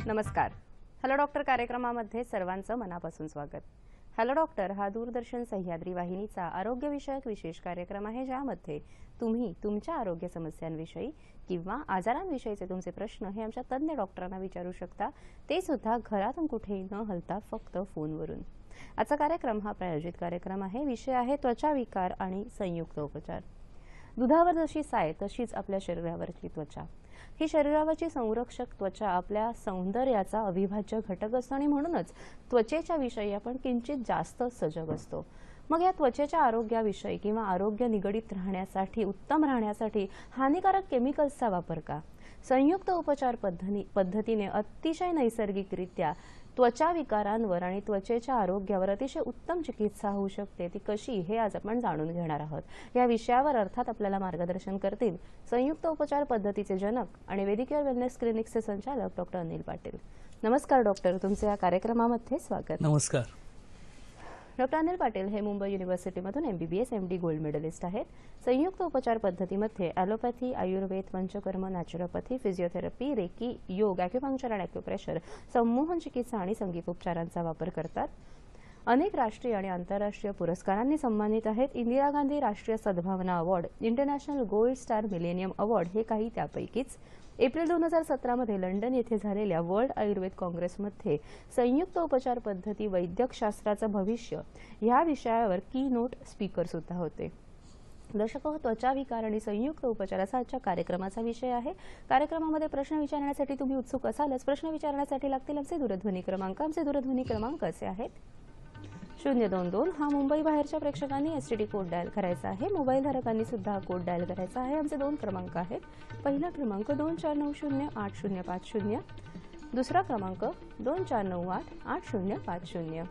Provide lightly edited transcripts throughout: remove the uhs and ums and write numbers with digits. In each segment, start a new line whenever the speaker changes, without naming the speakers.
नमस्कार. Hello doctor कार्यक्रमामध्ये सर्वांचं मनापासून स्वागत. हॅलो डॉक्टर हा दूरदर्शन सह्याद्री वाहिनीचा आरोग्यविषयक विशेष कार्यक्रम आहे, ज्यामध्ये तुम्ही तुमच्या आरोग्य समस्यांविषयी किंवा आजारांविषयीचे तुमचे प्रश्न हे आमच्या तज्ञ डॉक्टरांना विचारू शकता, ते सुद्धा घरातून कुठेही न हलता फक्त फोनवरून. आजचा कार्यक्रम हा प्रायोजित कार्यक्रम आहे. विषय आहे त्वचा विकार आणि संयुक्त उपचार. दुधावर जशी साय तशीच आपल्या शरीरावरची त्वचा. ही शरीरावरची संरक्षक त्वचा आपल्या सौंदर्याचा अविभाज्य घटक असतो आणि म्हणूनच त्वचेच्या विषयी आपण किंचित जास्त सजग असतो. मग या त्वचेच्या आरोग्याविषयी किंवा आरोग्य निगडित राहण्यासाठी, उत्तम राहण्यासाठी हानिकारक केमिकल्सचा वापर का? संयुक्त उपचार पद्धतीने अतिशय नैसर्गिकरित्या त्वचा विकारांवर आणि त्वचेच्या आरोग्यावर अतिशय उत्तम चिकित्सा होऊ शकते, ती कशी हे आज आपण जाणून घेणार आहोत. या विषयावर अर्थात आपल्याला मार्गदर्शन करतील संयुक्त उपचार पद्धतीचे जनक आणि वेदिकेअर वेलनेस क्लिनिक्सचे संचालक डॉक्टर अनिल पाटील. नमस्कार डॉक्टर, तुमचे या कार्यक्रमामध्ये स्वागत.
नमस्कार.
डॉक्टर अनिल पाटील हे मुंबई युनिव्हर्सिटीमधून MBBS MD गोल्ड मेडलिस्ट आहेत. संयुक्त उपचार पद्धतीमध्ये allopathy, Ayurveda, Panchakarma, naturopathy, physiotherapy, reiki, yoga, acupuncture आणि ॲक्युप्रेशर, संमोहन चिकित्सा आणि संगीतोपचारांचा वापर करतात. अनेक राष्ट्रीय आणि आंतरराष्ट्रीय पुरस्कारांनी सन्मानित आहेत. इंदिरा गांधी राष्ट्रीय सद्भावना award, international gold star millennium award हे काही त्यापैकीच. एप्रिल 2017 मध्ये लंडन येथे झालेल्या वर्ल्ड आयुर्वेद काँग्रेसमध्ये संयुक्त उपचार पद्धती वैद्यकशास्त्राचं भविष्य या विषयावर की नोट स्पीकर सुद्धा होते. दर्शको, त्वचा विकार आणि संयुक्त उपचार असा आजच्या कार्यक्रमाचा विषय आहे. कार्यक्रमामध्ये प्रश्न विचारण्यासाठी तुम्ही उत्सुक असालच. प्रश्न विचारण्यासाठी लागतील आमचे दूरध्वनी क्रमांक. आमचे दूरध्वनी क्रमांक असे आहेत: 022 हा मुंबई बाहेरच्या प्रेक्षकांनी STD कोड डायल करायचा आहे. मोबाईल धारकांनी सुद्धा कोड डायल करायचा आहे. आमचे 2 क्रमांक आहेत. पहिला क्रमांक 24908050, दुसरा क्रमांक 24988050.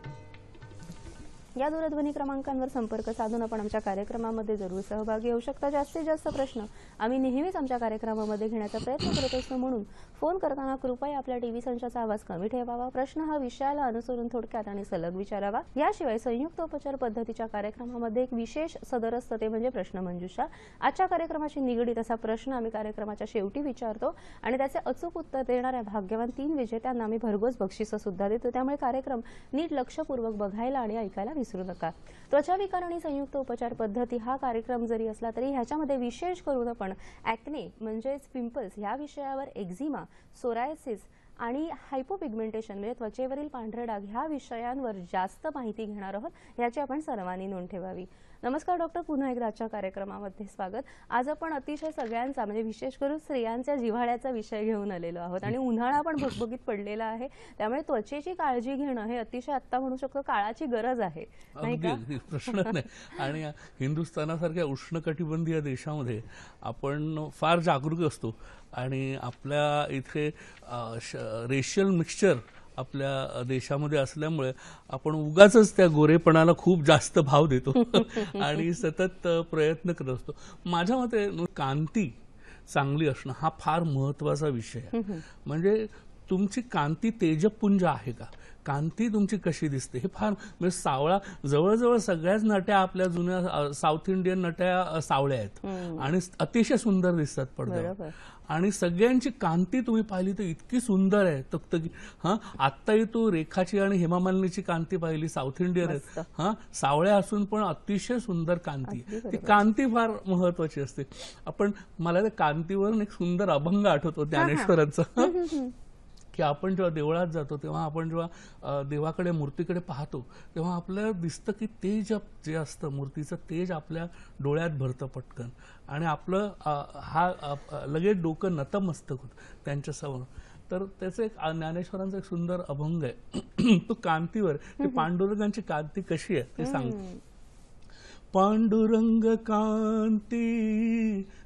या दूरध्वनी क्रमांकांवर संपर्क साधून आपण आमच्या कार्यक्रमामध्ये जरूर सहभागी होऊ शकता. जास्तीत जास्त प्रश्न आम्ही नेहमीच आमच्या कार्यक्रमामध्ये घेण्याचा प्रयत्न करत असतो, म्हणून फोन करताना कृपया आपल्या टीव्ही संचाचा आवाज कमी ठेवावा. प्रश्न हा विषयाला अनुसरून थोडक्यात आणि सलग विचारावा. याशिवाय संयुक्त उपचार पद्धतीच्या कार्यक्रमामध्ये एक विशेष सदर असतं, ते म्हणजे प्रश्नमंजुषा. आजच्या कार्यक्रमाशी निगडीत असा प्रश्न आम्ही कार्यक्रमाच्या शेवटी विचारतो आणि त्याचे अचूक उत्तर देणाऱ्या भाग्यवान 3 विजेत्यांना आम्ही भरघोस बक्षिसं सुद्धा देतो. त्यामुळे कार्यक्रम नीट लक्षपूर्वक बघायला आणि ऐकायला विसरू नका. त्वचा विकार आणि संयुक्त उपचार पद्धती हा कार्यक्रम जरी असला तरी ह्याच्यामध्ये विशेष करून आपण ॲक्ने म्हणजेच पिंपल्स ह्या विषयावर, एक्झिमा, सोरायसिस आणि हायपोपिगमेंटेशन म्हणजे त्वचेवरील पांढरे डाग ह्या विषयांवर जास्त माहिती घेणार आहोत. ह्याची आपण सर्वांनी नोंद ठेवावी. नमस्कार डॉक्टर, पुन्हा एकदा आजच्या कार्यक्रमामध्ये स्वागत. आज आपण अतिशय सगळ्यांचा म्हणजे विशेष करून स्त्रियांच्या जिव्हाळ्याचा विषय घेऊन आलेलो आहोत आणि उन्हाळा पण भगभगीत पडलेला आहे. त्यामुळे त्वचेची काळजी घेणं हे अतिशय आत्ता म्हणू शकतो काळाची गरज आहे, नाही का?
प्रश्न नाही. आणि हिंदुस्थानासारख्या उष्णकटिबंधीय देशामध्ये आपण फार जागरूक असतो आणि आपल्या इथे रेशियल मिक्सचर आपल्या देशामध्ये असल्यामुळे आपण उगाचच त्या गोरेपणाला खूप जास्त भाव देतो आणि सतत प्रयत्न करत असतो. माझ्या मते कांती चांगली असणं हा फार महत्वाचा विषय आहे. म्हणजे तुमची कांती तेजपुंज आहे का, कांती तुमची कशी दिसते हे फार. म्हणजे सावळा, जवळजवळ सगळ्याच नट्या आपल्या जुन्या साऊथ इंडियन नट्या सावळ्या आहेत आणि अतिशय सुंदर दिसतात पडद्यावर. आणि सगळ्यांची कांती तुम्ही पाहिली तर इतकी सुंदर आहे, तकतकी. आत्ताही तू रेखाची आणि हेमा मालिनीची कांती पाहिली, साऊथ इंडियन आहेत, सावळ्या असून पण अतिशय सुंदर कांती. ती कांती फार महत्वाची असते. मला त्या कांतीवरून एक सुंदर अभंग आठवतो ज्ञानेश्वरांचा, की आपण जेव्हा देवळात जातो तेव्हा आपण जेव्हा देवाकडे, मूर्तीकडे पाहतो तेव्हा आपल्याला दिसतं की तेज जे असतं, मूर्तीचं तेज आपल्या डोळ्यात भरतं पटकन आणि आपलं लगेच डोकं नतमस्तक होतं त्यांच्यासमोर. तर त्याचं एक ज्ञानेश्वरांचा एक सुंदर अभंग आहे तो कांतीवर. ते पांडुरंगांची कांती कशी आहे ते सांगतो. पांडुरंग कांती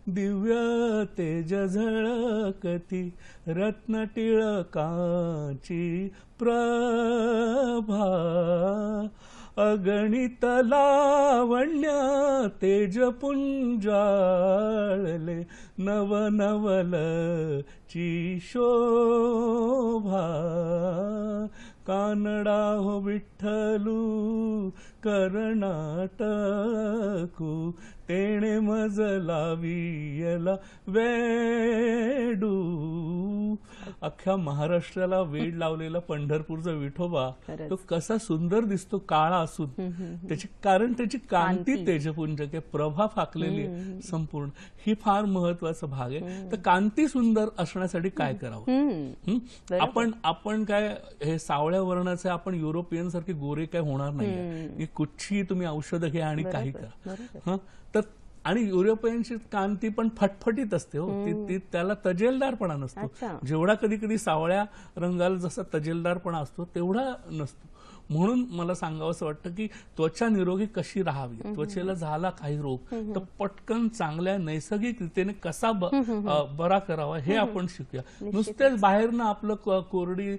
दिव्य तेज झळकती, रत्न टिळकाची प्रभा, अगणित लावण्य तेजपुंजाळले, नवनवलची शोभा, कानडा हो विठ्ठलू कर्नाटकू, तेणे मज लावियला वेडू. अख्ख्या महाराष्ट्राला वेड लावलेला पंढरपूरचा विठोबा
खरंच.
तो कसा सुंदर दिसतो काळा असून, कारण त्याची कांती तेजपुंज आहे, प्रभा फाकलेली आहे संपूर्ण. ही फार महत्वाचा भाग आहे. तर कांती सुंदर असण्यासाठी काय करावं? आपण काय हे सावळ्या वर्णाचे, आपण युरोपियन सारखे गोरे काय होणार नाही. कुठची तुम्ही औषधं घ्या आणि काही करा. तर आणि युरोपियनची कांती पण फटफटीत असते हो, ती त्याला तजेलदारपणा नसतो. जेवढा कधी कधी सावळ्या रंगाला जसा तजेलदारपणा असतो तेवढा नसतो. म्हणून मला सांगावंसं वाटतं की त्वचा निरोगी कशी राहावी, त्वचेला झाला काही रोग तर पटकन चांगल्या नैसर्गिक रीतीने कसा बरा करावा हे आपण शिकूया. नुसतेच बाहेरनं आपलं कोरडी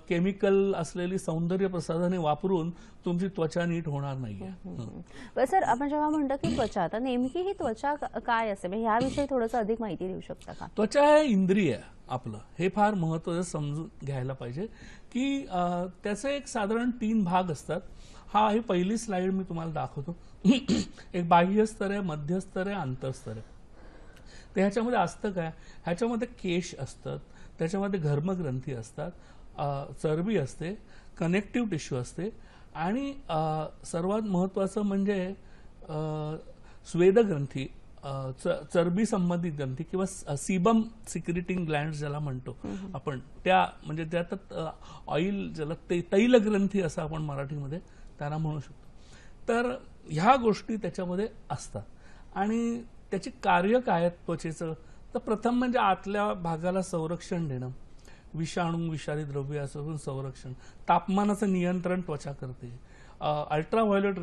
केमिकल असलेली सौंदर्य प्रसाधने वापरून तुमची त्वचा नीट होणार नाहीये.
सर, आपण जेव्हा म्हणतो की त्वचा, तर नेमकी ही त्वचा काय असते, म्हणजे ह्याविषयी थोडंसं अधिक माहिती देऊ शकता का?
त्वचा हे इंद्रिय आहे आपलं, हे फार महत्वाचं समजून घ्यायला पाहिजे की त्याचे एक साधारण 3 भाग असतात. ही पहिली स्लाइड मी तुम्हाला दाखवतो. एक बाह्य स्तर आहे, मध्य स्तर आहे, आंतरस्तर आहे. तर ह्याच्यामध्ये असतं काय, ह्याच्यामध्ये केश असतात, त्याच्यामध्ये घर्मग्रंथी असतात, चरबी असते, कनेक्टिव्ह टिश्यू असते आणि सर्वात महत्वाचं म्हणजे स्वेदग्रंथी, चरबी संबंधित ग्रंथी किंवा सीबम सिक्रेटिंग ग्लँड ज्याला म्हणतो आपण, त्या म्हणजे त्यात ऑइल ज्याला तैल ग्रंथी असं आपण मराठीमध्ये त्यांना म्हणू शकतो. तर ह्या गोष्टी त्याच्यामध्ये असतात. आणि त्याची कार्य काय आहेत त्वचेचं, तर प्रथम म्हणजे आतल्या भागाला संरक्षण देणं, विषाणू विषारी द्रव्य असून संरक्षण, तापमानाचं नियंत्रण त्वचा करते, अल्ट्राव्हायोलेट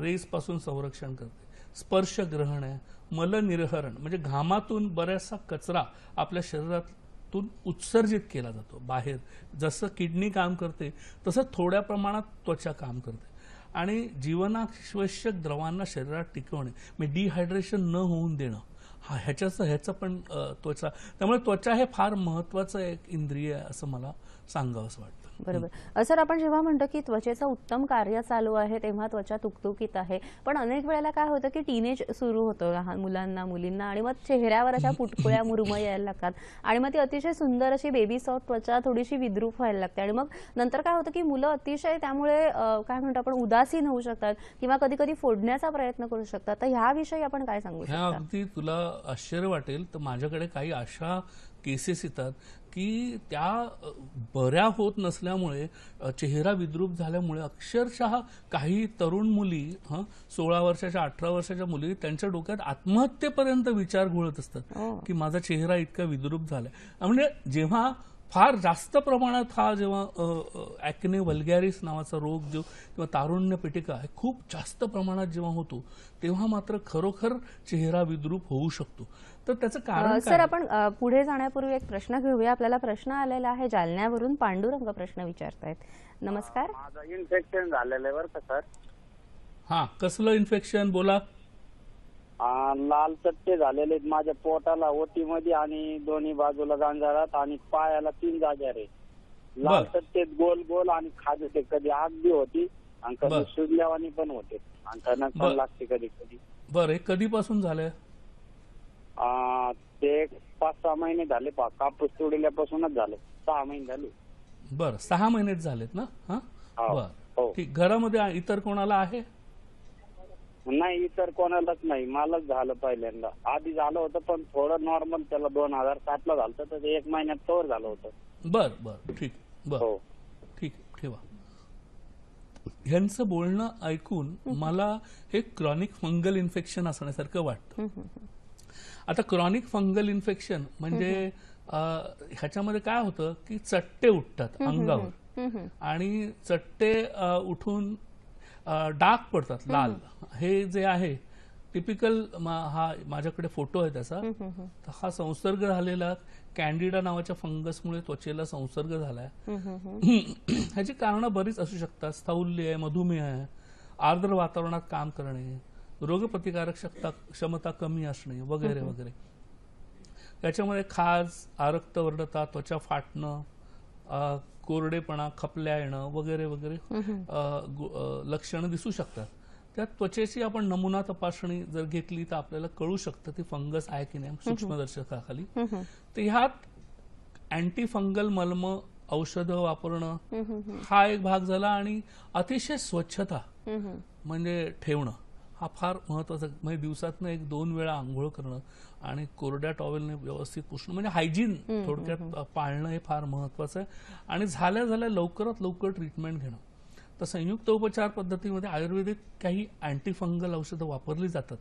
रेज पासून संरक्षण करते, स्पर्श ग्रहण आहे, मलनिर्हरण म्हणजे घामातून बऱ्याचसा कचरा आपल्या शरीरातून उत्सर्जित केला जातो बाहेर. जसं किडनी काम करते तसं थोड्या प्रमाणात त्वचा काम करते. आणि जीवनावश्यक द्रवांना शरीरात टिकवणे, म्हणजे डिहायड्रेशन न होऊन देणं, ह्याचं पण त्वचा. त्यामुळे त्वचा हे फार महत्वाचं एक इंद्रिय आहे असं मला सांगावंसं वाटतं.
बरोबर. सर, आपण जेव्हा म्हणतो की त्वचेचं उत्तम कार्य चालू आहे तेव्हा त्वचा तुकतुकीत आहे, पण अनेक वेळेला काय होतं की टीनेज सुरू होतं लहान मुलांना मुलींना, आणि मग चेहऱ्यावर अशा पुटकुळ्या मुरुम यायला लागतात आणि मग ती अतिशय सुंदर अशी बेबी सॉफ्ट त्वचा थोडीशी विद्रूप व्हायला लागते. आणि मग नंतर काय होतं की मुलं अतिशय त्यामुळे काय म्हणतो आपण उदासीन होऊ शकतात किंवा कधी कधी फोडण्याचा प्रयत्न करू शकतात. तर ह्याविषयी आपण काय सांगू शकता?
अगदी तुला आश्चर्य वाटेल, तर माझ्याकडे काही अशा केसेस येतात की त्या बऱ्या होत नसल्यामुळे, चेहरा विद्रूप झाल्यामुळे अक्षरशः काही तरुण मुली 16 वर्षाच्या 18 वर्षाच्या मुली त्यांच्या डोक्यात आत्महत्येपर्यंत विचार घोळत असतात की माझा चेहरा इतका विद्रूप झालाय. म्हणजे जेव्हा फार जास्त प्रमाणात जेव्हा ॲक्ने वल्गॅरिस नावाचा रोग जो किंवा तारुण्य पिटिका हे खूप जास्त प्रमाणात जेव्हा होतो तेव्हा मात्र खरोखर चेहरा विद्रूप होऊ शकतो. तर त्याचं कारण
सर, आपण पुढे जाण्यापूर्वी एक प्रश्न घेऊया. आपल्याला प्रश्न आलेला आहे जालन्यावरून. पांडुरंग प्रश्न विचारतायत. नमस्कार.
माझं इन्फेक्शन झालेलं आहे बरं का सर.
कसलं इन्फेक्शन बोला?
लाल चट्टे झालेले आहेत माझ्या पोटाला, ओटीमध्ये आणि दोन्ही बाजूला गांजारात आणि पायाला 3 जाग्यावर आहे. लाल चट्टे गोल गोल आणि खाजते, कधी आग बी होती आणि कधी सुजल्यावानी पण होते आणि टणक पण लागते कधी कधी.
बरं, कधीपासून झालंय?
ते 5-6 महिने झाले. कापूस तोडल्यापासूनच झालं. 6 महिने झाले.
बरं, 6 महिनेच झालेत ना? बरं, ठीक. घरामध्ये इतर कोणाला आहे?
नाही, इतर कोणालाच नाही. मलाच झालं पहिल्यांदा. आधी झालं होतं पण थोडं नॉर्मल, त्याला 2007 ला झालं तर 1 महिन्यात कव्हर झालं होतं.
बरं, ठीक. बरं, ठीक, ठेवा. ह्यांचं बोलणं ऐकून मला हे क्रॉनिक फंगल इन्फेक्शन असण्यासारखं वाटतं. आता क्रॉनिक फंगल इन्फेक्शन म्हणजे ह्याच्यामध्ये काय होतं की चट्टे उठतात अंगावर आणि चट्टे उठून डाग पडतात लाल. हे जे आहे टिपिकल, माझ्याकडे फोटो आहे त्याचा. तर हा संसर्ग झालेला कॅन्डिडा नावाच्या फंगसमुळे त्वचेला संसर्ग झालाय. ह्याची कारणं बरीच असू शकतात. स्थौल्य आहे, मधुमेह आहे, आर्द्र वातावरणात काम करणे, रोगप्रतिकारक क्षमता कमी असणे वगैरे वगैरे. त्याच्यामध्ये खाज, आरक्तवर्णता, त्वचा फाटणं, कोरडेपणा, खपल्या येणं वगैरे वगैरे लक्षणं दिसू शकतात. त्या त्वचेची आपण नमुना तपासणी जर घेतली तर आपल्याला कळू शकतं ती फंगस आहे की नाही सूक्ष्मदर्शकाखाली. तर ह्यात अँटी फंगल मलम औषधं वापरणं हा एक भाग झाला, आणि अतिशय स्वच्छता म्हणजे ठेवणं हा फार महत्वाचा. म्हणजे दिवसातनं 1-2 वेळा आंघोळ करणं आणि कोरड्या टॉवेलने व्यवस्थित पुसणं, म्हणजे हायजीन थोडक्यात पाळणं हे फार महत्वाचं आहे. आणि झाल्या लवकरात लवकर ट्रीटमेंट घेणं. तर संयुक्त उपचार पद्धतीमध्ये आयुर्वेदिक काही अँटी फंगल औषधं वापरली जातात,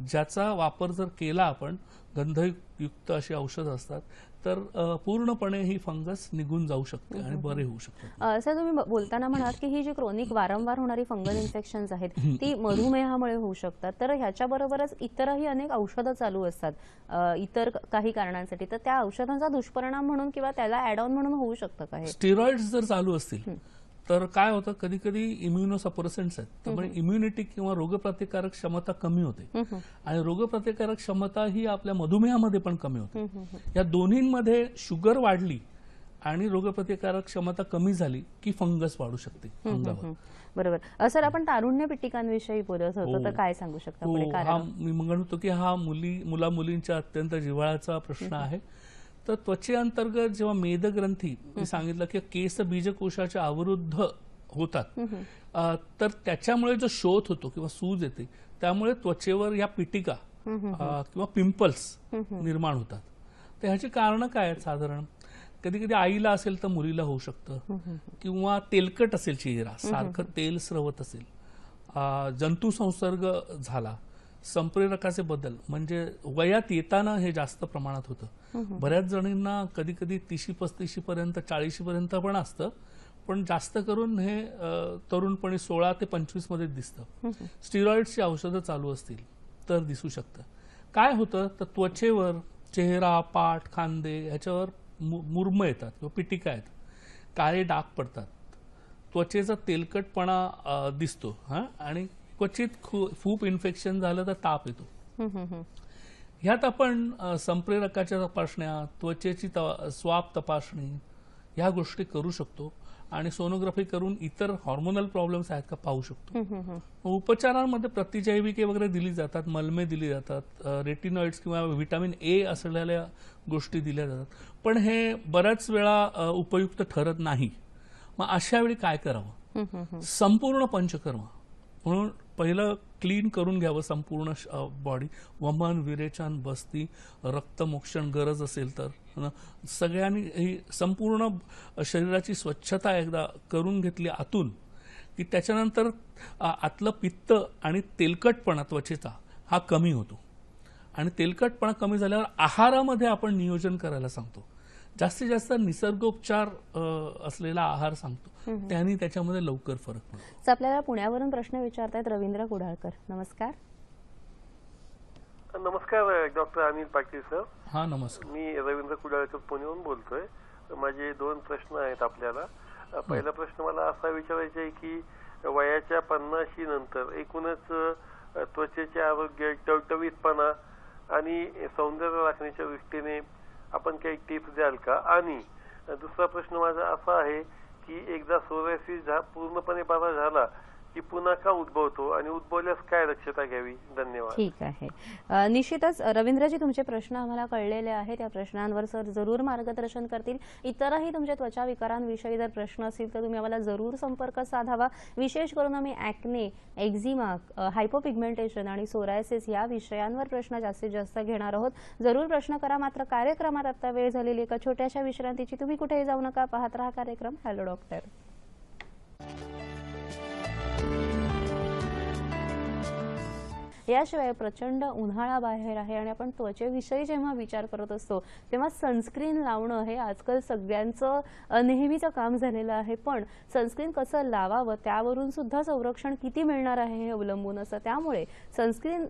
ज्याचा वापर जर केला आपण, गंधयुक्त अशी औषधं असतात, तर पूर्णपणे ही फंगस निघून जाऊ शकते आणि बरे होऊ शकते.
सर, तुम्ही बोलताना म्हणाल की ही जी क्रोनिक वारंवार होणारी फंगल इन्फेक्शन्स आहेत ती मधुमेहामुळे होऊ शकतात, तर ह्याच्याबरोबरच इतरही अनेक औषधं चालू असतात इतर काही कारणांसाठी, तर त्या औषधांचा दुष्परिणाम म्हणून किंवा त्याला ऍड ऑन म्हणून होऊ शकतं का हे?
स्टेरॉइड्स जर चालू असतील तर काय होतं, कधी कधी इम्युनोसप्रेसंट्स आहेत, त्यामुळे इम्युनिटी किंवा रोगप्रतिकारक क्षमता कमी होते, आणि रोगप्रतिकारक क्षमता ही आपल्या मधुमेहामध्ये पण कमी होते. या दोन्हींमध्ये शुगर वाढली आणि रोगप्रतिकारक क्षमता कमी झाली की फंगस वाढू शकते अंगावर.
बरोबर. सर, आपण तारुण्य पिटिकांविषयी बोलत होतो, तर काय सांगू शकता पुढे?
मी म्हणतो की हा मुला मुलींच्या अत्यंत जिव्हाळ्याचा प्रश्न आहे. तर त्वचेअंतर्गत जेव्हा मेदग्रंथी, मी सांगितलं की केस बीजकोशाच्या अवरुद्ध होतात, तर त्याच्यामुळे जो शोथ होतो किंवा सूज येते, त्यामुळे त्वचेवर या पिटिका किंवा पिंपल्स निर्माण होतात. तर ह्याची कारणं काय आहेत? साधारण कधी कधी आईला असेल तर मुलीला होऊ शकतं, किंवा तेलकट असेल चेहरा, सारखं तेल स्रवत असेल, जंतू संसर्ग झाला, संप्रेरकाचे बदल, म्हणजे वयात येताना हे जास्त प्रमाणात होतं. बऱ्याच जणींना कधी कधी 30-35 पर्यंत, 40 पर्यंत पण असतं, पण जास्त करून हे तरुणपणी 16 ते 25 मध्ये दिसतं. स्टिरॉइड्सची औषधं चालू असतील तर दिसू शकतं. काय होतं तर त्वचेवर, चेहरा, पाठ, खांदे ह्याच्यावर मुर्म येतात किंवा पिटिका येतात, काळे डाग पडतात, त्वचेचा तेलकटपणा दिसतो, आणि क्वचित खूप इन्फेक्शन झालं तर ताप येतो. ह्यात आपण संप्रेरकाच्या तपासण्या, त्वचेची स्वाब तपासणी ह्या गोष्टी करू शकतो, आणि सोनोग्राफी करून इतर हॉर्मोनल प्रॉब्लेम्स आहेत का पाहू शकतो. उपचारांमध्ये प्रतिजैविके वगैरे दिली जातात, मलमे दिली जातात, रेटिनॉइड्स किंवा व्हिटॅमिन ए असलेल्या गोष्टी दिल्या जातात, पण हे बऱ्याच वेळा उपयुक्त ठरत नाही. मग अशा वेळी काय करावं? संपूर्ण पंचकर्म म्हणून पहिलं क्लीन करून घ्यावं संपूर्ण बॉडी, वमन, विरेचन, बस्ती, रक्तमोक्षण गरज असेल तर सगळ्यांनी ही संपूर्ण शरीराची स्वच्छता एकदा करून घेतली आतून, की त्याच्यानंतर आतलं पित्त आणि तेलकटपणा त्वचेचा हा कमी होतो. आणि तेलकटपणा कमी झाल्यावर आहारामध्ये आपण नियोजन करायला सांगतो, जास्तीत जास्त निसर्गोपचार असलेला आहार सांगतो, त्यांनी त्याच्यामध्ये लवकर फरक पडतो.
आपल्याला पुण्यावरून प्रश्न विचारतायत रवींद्र कुडाळकर. नमस्कार.
नमस्कार डॉक्टर अनिल पाटील सर.
हा, नमस्कार.
मी रवींद्र कुडाळकर पुण्याहून बोलतोय. माझे 2 प्रश्न आहेत आपल्याला. पहिला प्रश्न मला असा विचारायचा आहे की वयाच्या 50 नंतर एकूणच त्वचेचे आरोग्य, टवटवीतपणा आणि सौंदर्य राखण्याच्या दृष्टीने आपण काही टिप्स द्याल का? आणि दुसरा प्रश्न माझा असा आहे की एकदा सोरायसिस पूर्णपणे बरा झाला की पुन्हा का उद्भवतो, आणि उद्भवल्यास काय दक्षता घ्यावी? धन्यवाद.
ठीक आहे. निश्चितच रवींद्रजी, तुमचे प्रश्न आम्हाला कळलेले आहेत. त्या प्रश्नांवर सर जरूर मार्गदर्शन करतील. इतरही तुमच्या त्वचा विकारांविषयी जर प्रश्न असतील तर तुम्ही आम्हाला जरूर संपर्क साधावा. विशेष करून आम्ही ॲक्ने, एक्झिमा, हायपोपिगमेंटेशन आणि सोरायसिस या विषयांवर प्रश्न जास्तीत जास्त घेणार आहोत. जरूर प्रश्न करा. मात्र कार्यक्रमात आता वेळ झालेली एका छोट्याशा विश्रांतीची. तुम्ही कुठेही जाऊ नका, पाहत राहा कार्यक्रम हॅलो डॉक्टर. याशिवाय प्रचंड उन्हाळा बाहेर आहे आणि आपण त्वचेविषयी जेव्हा विचार करत असतो तेव्हा सनस्क्रीन लावणं हे आजकाल सगळ्यांचं नेहमीचं काम झालेलं आहे. पण सनस्क्रीन कसं लावावं त्यावरून सुद्धा संरक्षण किती मिळणार आहे हे अवलंबून असतं. त्यामुळे सनस्क्रीन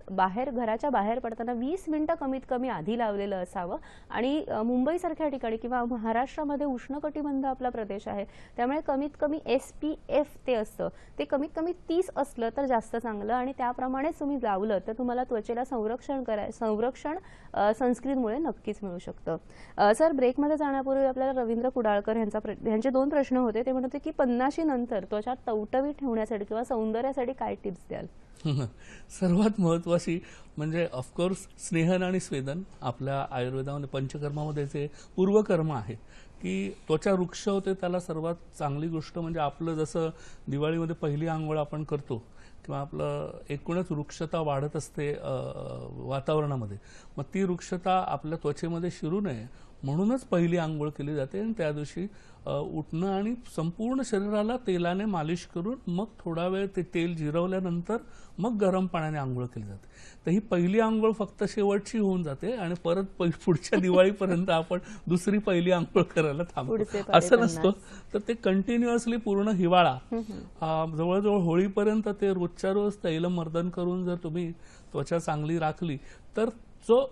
घराच्या बाहेर पडताना 20 मिनिटं कमीत कमी आधी लावलेलं असावं. आणि मुंबईसारख्या ठिकाणी किंवा महाराष्ट्रामध्ये उष्णकटिबंध आपला प्रदेश आहे, त्यामुळे कमीत कमी SPF ते असतं ते कमीत कमी 30 असलं तर जास्त चांगलं, आणि त्याप्रमाणेच तुम्ही लावू लावलं तर तुम्हाला त्वचेला संरक्षण सनस्क्रीनमुळे नक्कीच मिळू शकतं. सर, ब्रेकमध्ये जाण्यापूर्वी आपल्याला रवींद्र कुडाळकर यांचे 2 प्रश्न होते. ते म्हणत होते की 50 नंतर त्वचा टवटवीत ठेवण्यासाठी किंवा सौंदर्यासाठी काय टिप्स द्याल?
सर्वात महत्त्वाची म्हणजे ऑफकोर्स स्नेहन आणि स्वेदन. आपल्या आयुर्वेदामध्ये पंचकर्मामध्ये जे पूर्वकर्म आहे की त्वचा वृक्ष होते, त्याला सर्वात चांगली गोष्ट म्हणजे आपलं जसं दिवाळीमध्ये पहिली आंघोळ आपण करतो किंवा आपलं एकूणच वृक्षता वाढत असते वातावरणामध्ये, मग ती वृक्षता आपल्या त्वचेमध्ये शिरू नये म्हणूनच पहिली आंघोळ केली जाते. आणि त्या दिवशी उठणं आणि संपूर्ण शरीराला तेलाने मालिश करून मग थोडा वेळ ते तेल जिरवल्यानंतर मग गरम पाण्याने आंघोळ केली जाते. तर ही पहिली आंघोळ फक्त शेवटची होऊन जाते आणि परत पुढच्या दिवाळीपर्यंत आपण दुसरी पहिली आंघोळ करायला थांबतो, असं नसतं. तर ते कंटिन्युअसली पूर्ण हिवाळा जवळजवळ होळीपर्यंत ते रोजच्या रोज तैलमर्दन करून जर तुम्ही त्वचा चांगली राखली तर जो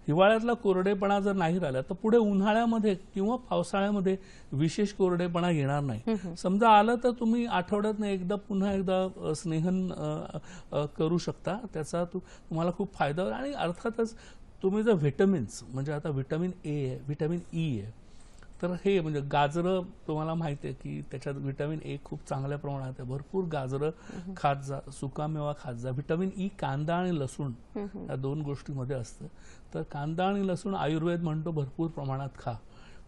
हिवाळ्यातला कोरडेपणा जर नाही राहिला तर पुढे उन्हाळ्यामध्ये किंवा पावसाळ्यामध्ये विशेष कोरडेपणा येणार नाही. समजा आलं तर तुम्ही आठवड्यातनं एकदा पुन्हा एकदा स्नेहन करू शकता, त्याचा तुम्हाला खूप फायदा होईल. आणि अर्थातच तुम्ही जर व्हिटॅमिन्स म्हणजे आता व्हिटॅमिन ए आहे, व्हिटॅमिन ई आहे, तर हे म्हणजे गाजरं तुम्हाला माहिती आहे की त्याच्यात व्हिटॅमिन ए खूप चांगल्या प्रमाणात आहे. भरपूर गाजरं खात जा, सुकामेवा खात जा. व्हिटॅमिन ई कांदा आणि लसूण या 2 गोष्टींमध्ये असतं. तर कांदा आणि लसूण आयुर्वेद म्हणतो भरपूर प्रमाणात खा.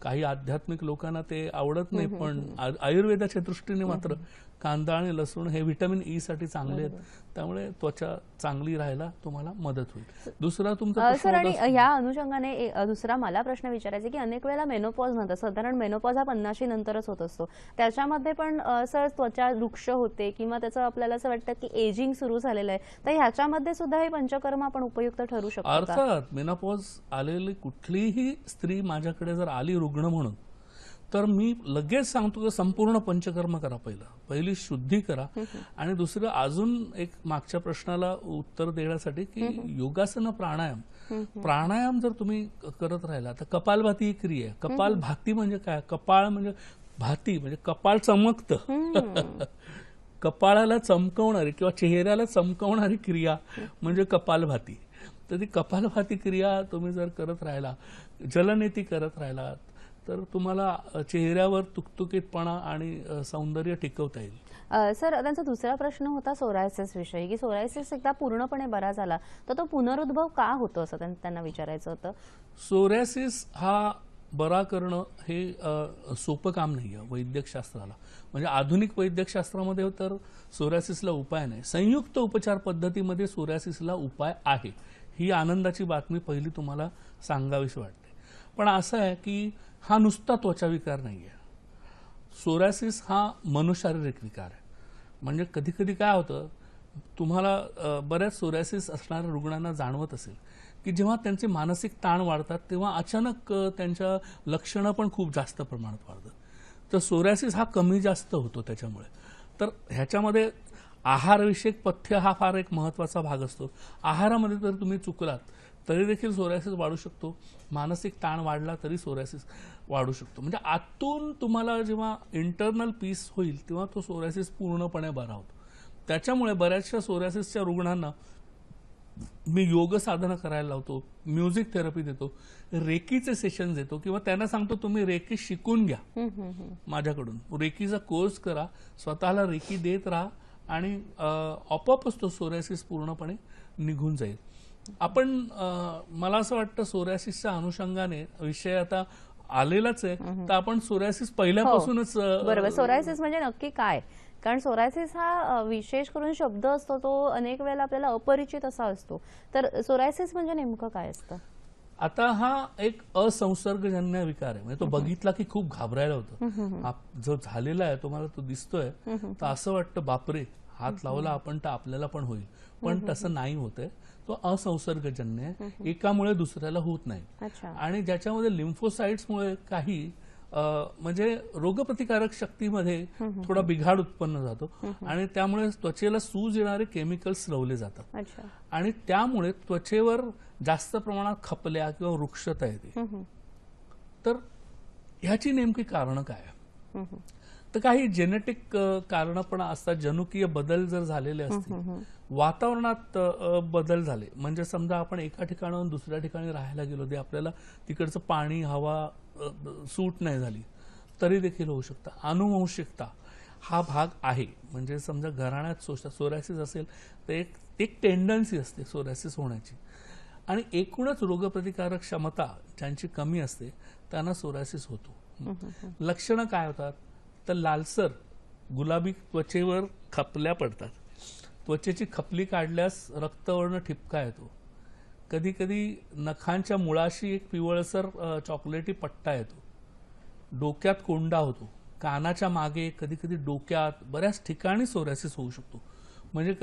काही आध्यात्मिक लोकांना ते आवडत नाही, पण आयुर्वेदाच्या दृष्टीने मात्र कांदा आणि लसूण हे व्हिटॅमिन ई साठी चांगले आहेत. त्यामुळे त्वचा चांगली राहायला तुम्हाला मदत होईल. दुसरा तुमचा
सर, आणि ह्या अनुषंगाने दुसरा मला प्रश्न विचारायचा की अनेक वेळेला मेनोपॉज नंतर, साधारण मेनोपॉज हा 50 नंतरच होत असतो, त्याच्यामध्ये पण सर त्वचा वृक्ष होते किंवा त्याचं आपल्याला असं वाटतं की एजिंग सुरू झालेलं आहे, तर ह्याच्यामध्ये सुद्धा हे पंचकर्म आपण उपयुक्त ठरू शकतो?
अर्थात मेनोपॉज आलेली कुठलीही स्त्री माझ्याकडे जर आली रुग्ण म्हणून तर मी लगेच सांगतो की संपूर्ण पंचकर्म करा. पहिली शुद्धी करा. आणि दुसरं अजून एक मागच्या प्रश्नाला उत्तर देण्यासाठी की योगासन प्राणायाम जर तुम्ही करत राहिला तर कपालभाती ही क्रिया आहे. कपालभाती म्हणजे काय? कपाळ म्हणजे भाती म्हणजे कपाळ चमकतं. कपाळाला चमकवणारी किंवा चेहऱ्याला चमकवणारी क्रिया म्हणजे कपालभाती. तर ती कपालभाती क्रिया तुम्ही जर करत राहिला, जलनेती करत राहिला तर तुम्हाला चेहऱ्यावर तुकतुकीतपणा आणि सौंदर्य टिकवता येईल.
सर, त्यांचा दुसरा प्रश्न होता सोरायसिस विषयी, की सोरायसिस एकदा पूर्णपणे बरा झाला तर तो पुनरुद्भव का होतो असं त्यांना विचारायचं होतं.
सोरायसिस हा बरा करणं हे सोपं काम नाही आहे वैद्यकशास्त्राला. म्हणजे आधुनिक वैद्यकशास्त्रामध्ये तर सोरायसिसला उपाय नाही. संयुक्त उपचार पद्धतीमध्ये सोरायसिसला उपाय आहे. ही आनंदाची बातमी पहिली तुम्हाला सांगावीशी वाटते. पण असं आहे की हा नुसता त्वचा विकार नाही आहे. सोरायसिस हा मनोशारीरिक विकार आहे. म्हणजे कधी कधी काय होतं, तुम्हाला बऱ्याच सोरायसिस असणाऱ्या रुग्णांना जाणवत असेल की जेव्हा त्यांचे मानसिक ताण वाढतात तेव्हा अचानक त्यांच्या लक्षणं पण खूप जास्त प्रमाणात वाढतात. तर सोरायसिस हा कमी जास्त होतो त्याच्यामुळे. तर ह्याच्यामध्ये आहारविषयक पथ्य हा फार एक महत्त्वाचा भाग असतो. आहारामध्ये जर तुम्ही चुकलात तरी देखील सोरायसिस वाढू शकतो. मानसिक ताण वाढला तरी सोरायसिस वाढू शकतो. म्हणजे आतून तुम्हाला जेव्हा इंटरनल पीस होईल तेव्हा तो सोरायसिस पूर्णपणे बरा होतो. त्याच्यामुळे बऱ्याचशा सोरायसिसच्या रुग्णांना मी योग साधना करायला लावतो, म्युझिक थेरपी देतो, रेकीचे सेशन देतो किंवा त्यांना सांगतो तुम्ही रेकी शिकून घ्या माझ्याकडून. रेकीचा कोर्स करा, स्वतःला रेकी देत राहा आणि आपोआपच तो सोरायसिस पूर्णपणे निघून जाईल. आपण मला असं वाटतं सोरायसिसच्या अनुषंगाने विषय आता आलेलाच आहे, तर आपण सोरायसिस पहिल्यापासूनच
बरोबर. सोरायसिस म्हणजे नक्की काय? कारण सोरायसिस हा विशेष करून शब्द असतो, तो अनेक वेळेला आपल्याला अपरिचित असा असतो. तर सोरायसिस म्हणजे नेमकं काय असतं?
आता हा एक असंसर्गजन्य विकार आहे. म्हणजे तो बघितला की खूप घाबरायला होतं. जो झालेला आहे तुम्हाला तो दिसतोय तर असं वाटतं बापरे, हात लावला आपण तर आपल्याला पण होईल, पण तसं नाही होतंय. तो असंसर्गजन्य आहे, एकामुळे दुसऱ्याला होत नाही. आणि ज्याच्यामध्ये लिम्फोसाइट्समुळे काही म्हणजे रोगप्रतिकारक शक्तीमध्ये थोडा बिघाड उत्पन्न जातो आणि त्यामुळे त्वचेला सूज येणारे केमिकल्स स्रवले जातात आणि त्यामुळे त्वचेवर जास्त प्रमाणात खपल्या किंवा वृक्षता येते. तर ह्याची नेमकी कारणं काय? तर काही जेनेटिक कारणं पण असतात. जनुकीय बदल जर झालेले असतील, वातावरणात बदल झाले, म्हणजे समजा आपण एका ठिकाणाहून दुसऱ्या ठिकाणी राहायला गेलो, ते आपल्याला तिकडचं पाणी हवा सूट नाही झाली तरी देखील होऊ शकतं. अनुवंशिकता हा भाग आहे. म्हणजे समजा घराण्यात सोरायसिस असेल तर एक टेंडन्सी असते सोरायसिस होण्याची. आणि एकूणच रोगप्रतिकारक क्षमता ज्यांची कमी असते त्यांना सोरायसिस होतो. लक्षणं काय होतात तर लालसर गुलाबी त्वचेवर खपल्या पडतात. त्वचेची खपली काढल्यास रक्तवर्ण ठिपका येतो. कधी कधी नखांच्या मुळाशी एक पिवळसर चॉकलेटी पट्टा येतो. डोक्यात कोंडा होतो. कानाच्या मागे, कधी कधी डोक्यात, बऱ्याच ठिकाणी सोरायसिस होऊ शकतो. म्हणजे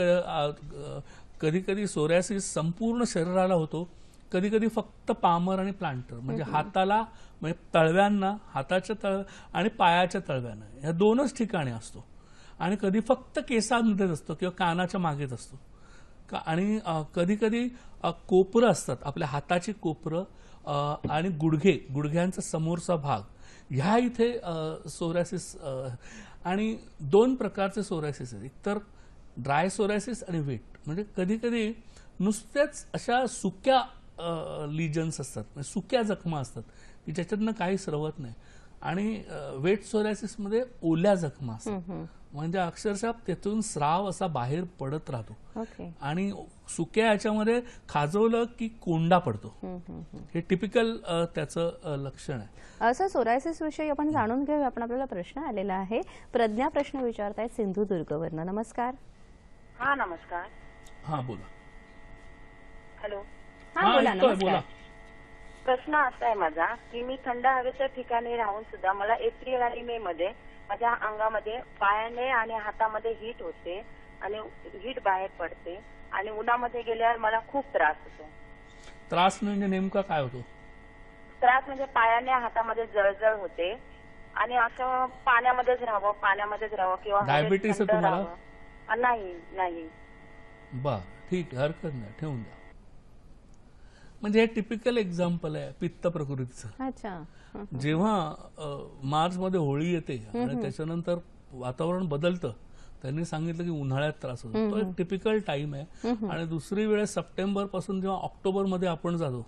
कधी कधी सोरायसिस संपूर्ण शरीराला होतो. कधी कधी फक्त पामर आणि प्लांटर म्हणजे हाताला, म्हणजे तळव्यांना, हाताच्या आणि पायाच्या तळव्यांना, ह्या दोनच ठिकाणी असतो. आणि कधी फक्त केसांमध्येच असतो किंवा कानाच्या मागेच असतो. आणि कधी कधी कोपरं असतात, आपल्या हाताची कोपरं आणि गुडघ्यांचा समोरचा भाग, ह्या इथे सोरायसिस. आणि दोन प्रकारचे सोरायसिस आहेत, एक तर ड्राय सोरायसिस आणि वेट. म्हणजे कधी कधी नुसत्याच अशा सुक्या लिजन्स असतात, म्हणजे सुक्या जखमा असतात की ज्याच्यातनं काही स्रवत नाही. आणि वेट सोरायसिसमध्ये ओल्या जखमा असतात, म्हणजे अक्षरशः त्यातून स्राव असा बाहेर पडत राहतो. आणि सुक्या याच्यामध्ये खाजवलं की कोंडा पडतो. हे टिपिकल त्याचं लक्षण आहे.
सर, सोरायसिस विषयी आपण जाणून घेऊया. आपण आपल्याला प्रश्न आलेला आहे. प्रज्ञा प्रश्न विचारतायत सिंधुदुर्गवरनं. नमस्कार.
हा, नमस्कार.
हा, बोला.
हॅलो.
हा, बोला. नमस्कार.
प्रश्न असा आहे माझा की मी थंड हवेच्या ठिकाणी राहून सुद्धा मला एप्रिल आणि मे मध्ये माझ्या अंगामध्ये, पायाने आणि हातामध्ये हीट होते आणि हीट बाहेर पडते आणि उन्हामध्ये गेल्यावर मला खूप त्रास होतो.
त्रास म्हणजे नेमका काय होतो?
त्रास म्हणजे पायाने, हातामध्ये जळजळ होते आणि असं पाण्यामध्येच राहावं किंवा
डायबिटीस आहे तुम्हाला?
नाही.
बर, ठीक आहे, हरकत नाही, ठेवून द्या. म्हणजे हे टिपिकल एक्झाम्पल आहे पित्त प्रकृतीचं.
अच्छा.
जेव्हा मार्च मध्ये होळी येते आणि त्याच्यानंतर वातावरण बदलतं, त्यांनी सांगितलं की उन्हाळ्यात त्रास होतो, तो एक टिपिकल टाइम आहे. आणि दुसरी वेळेस सप्टेंबर पासून जेव्हा ऑक्टोबर मध्ये आपण जातो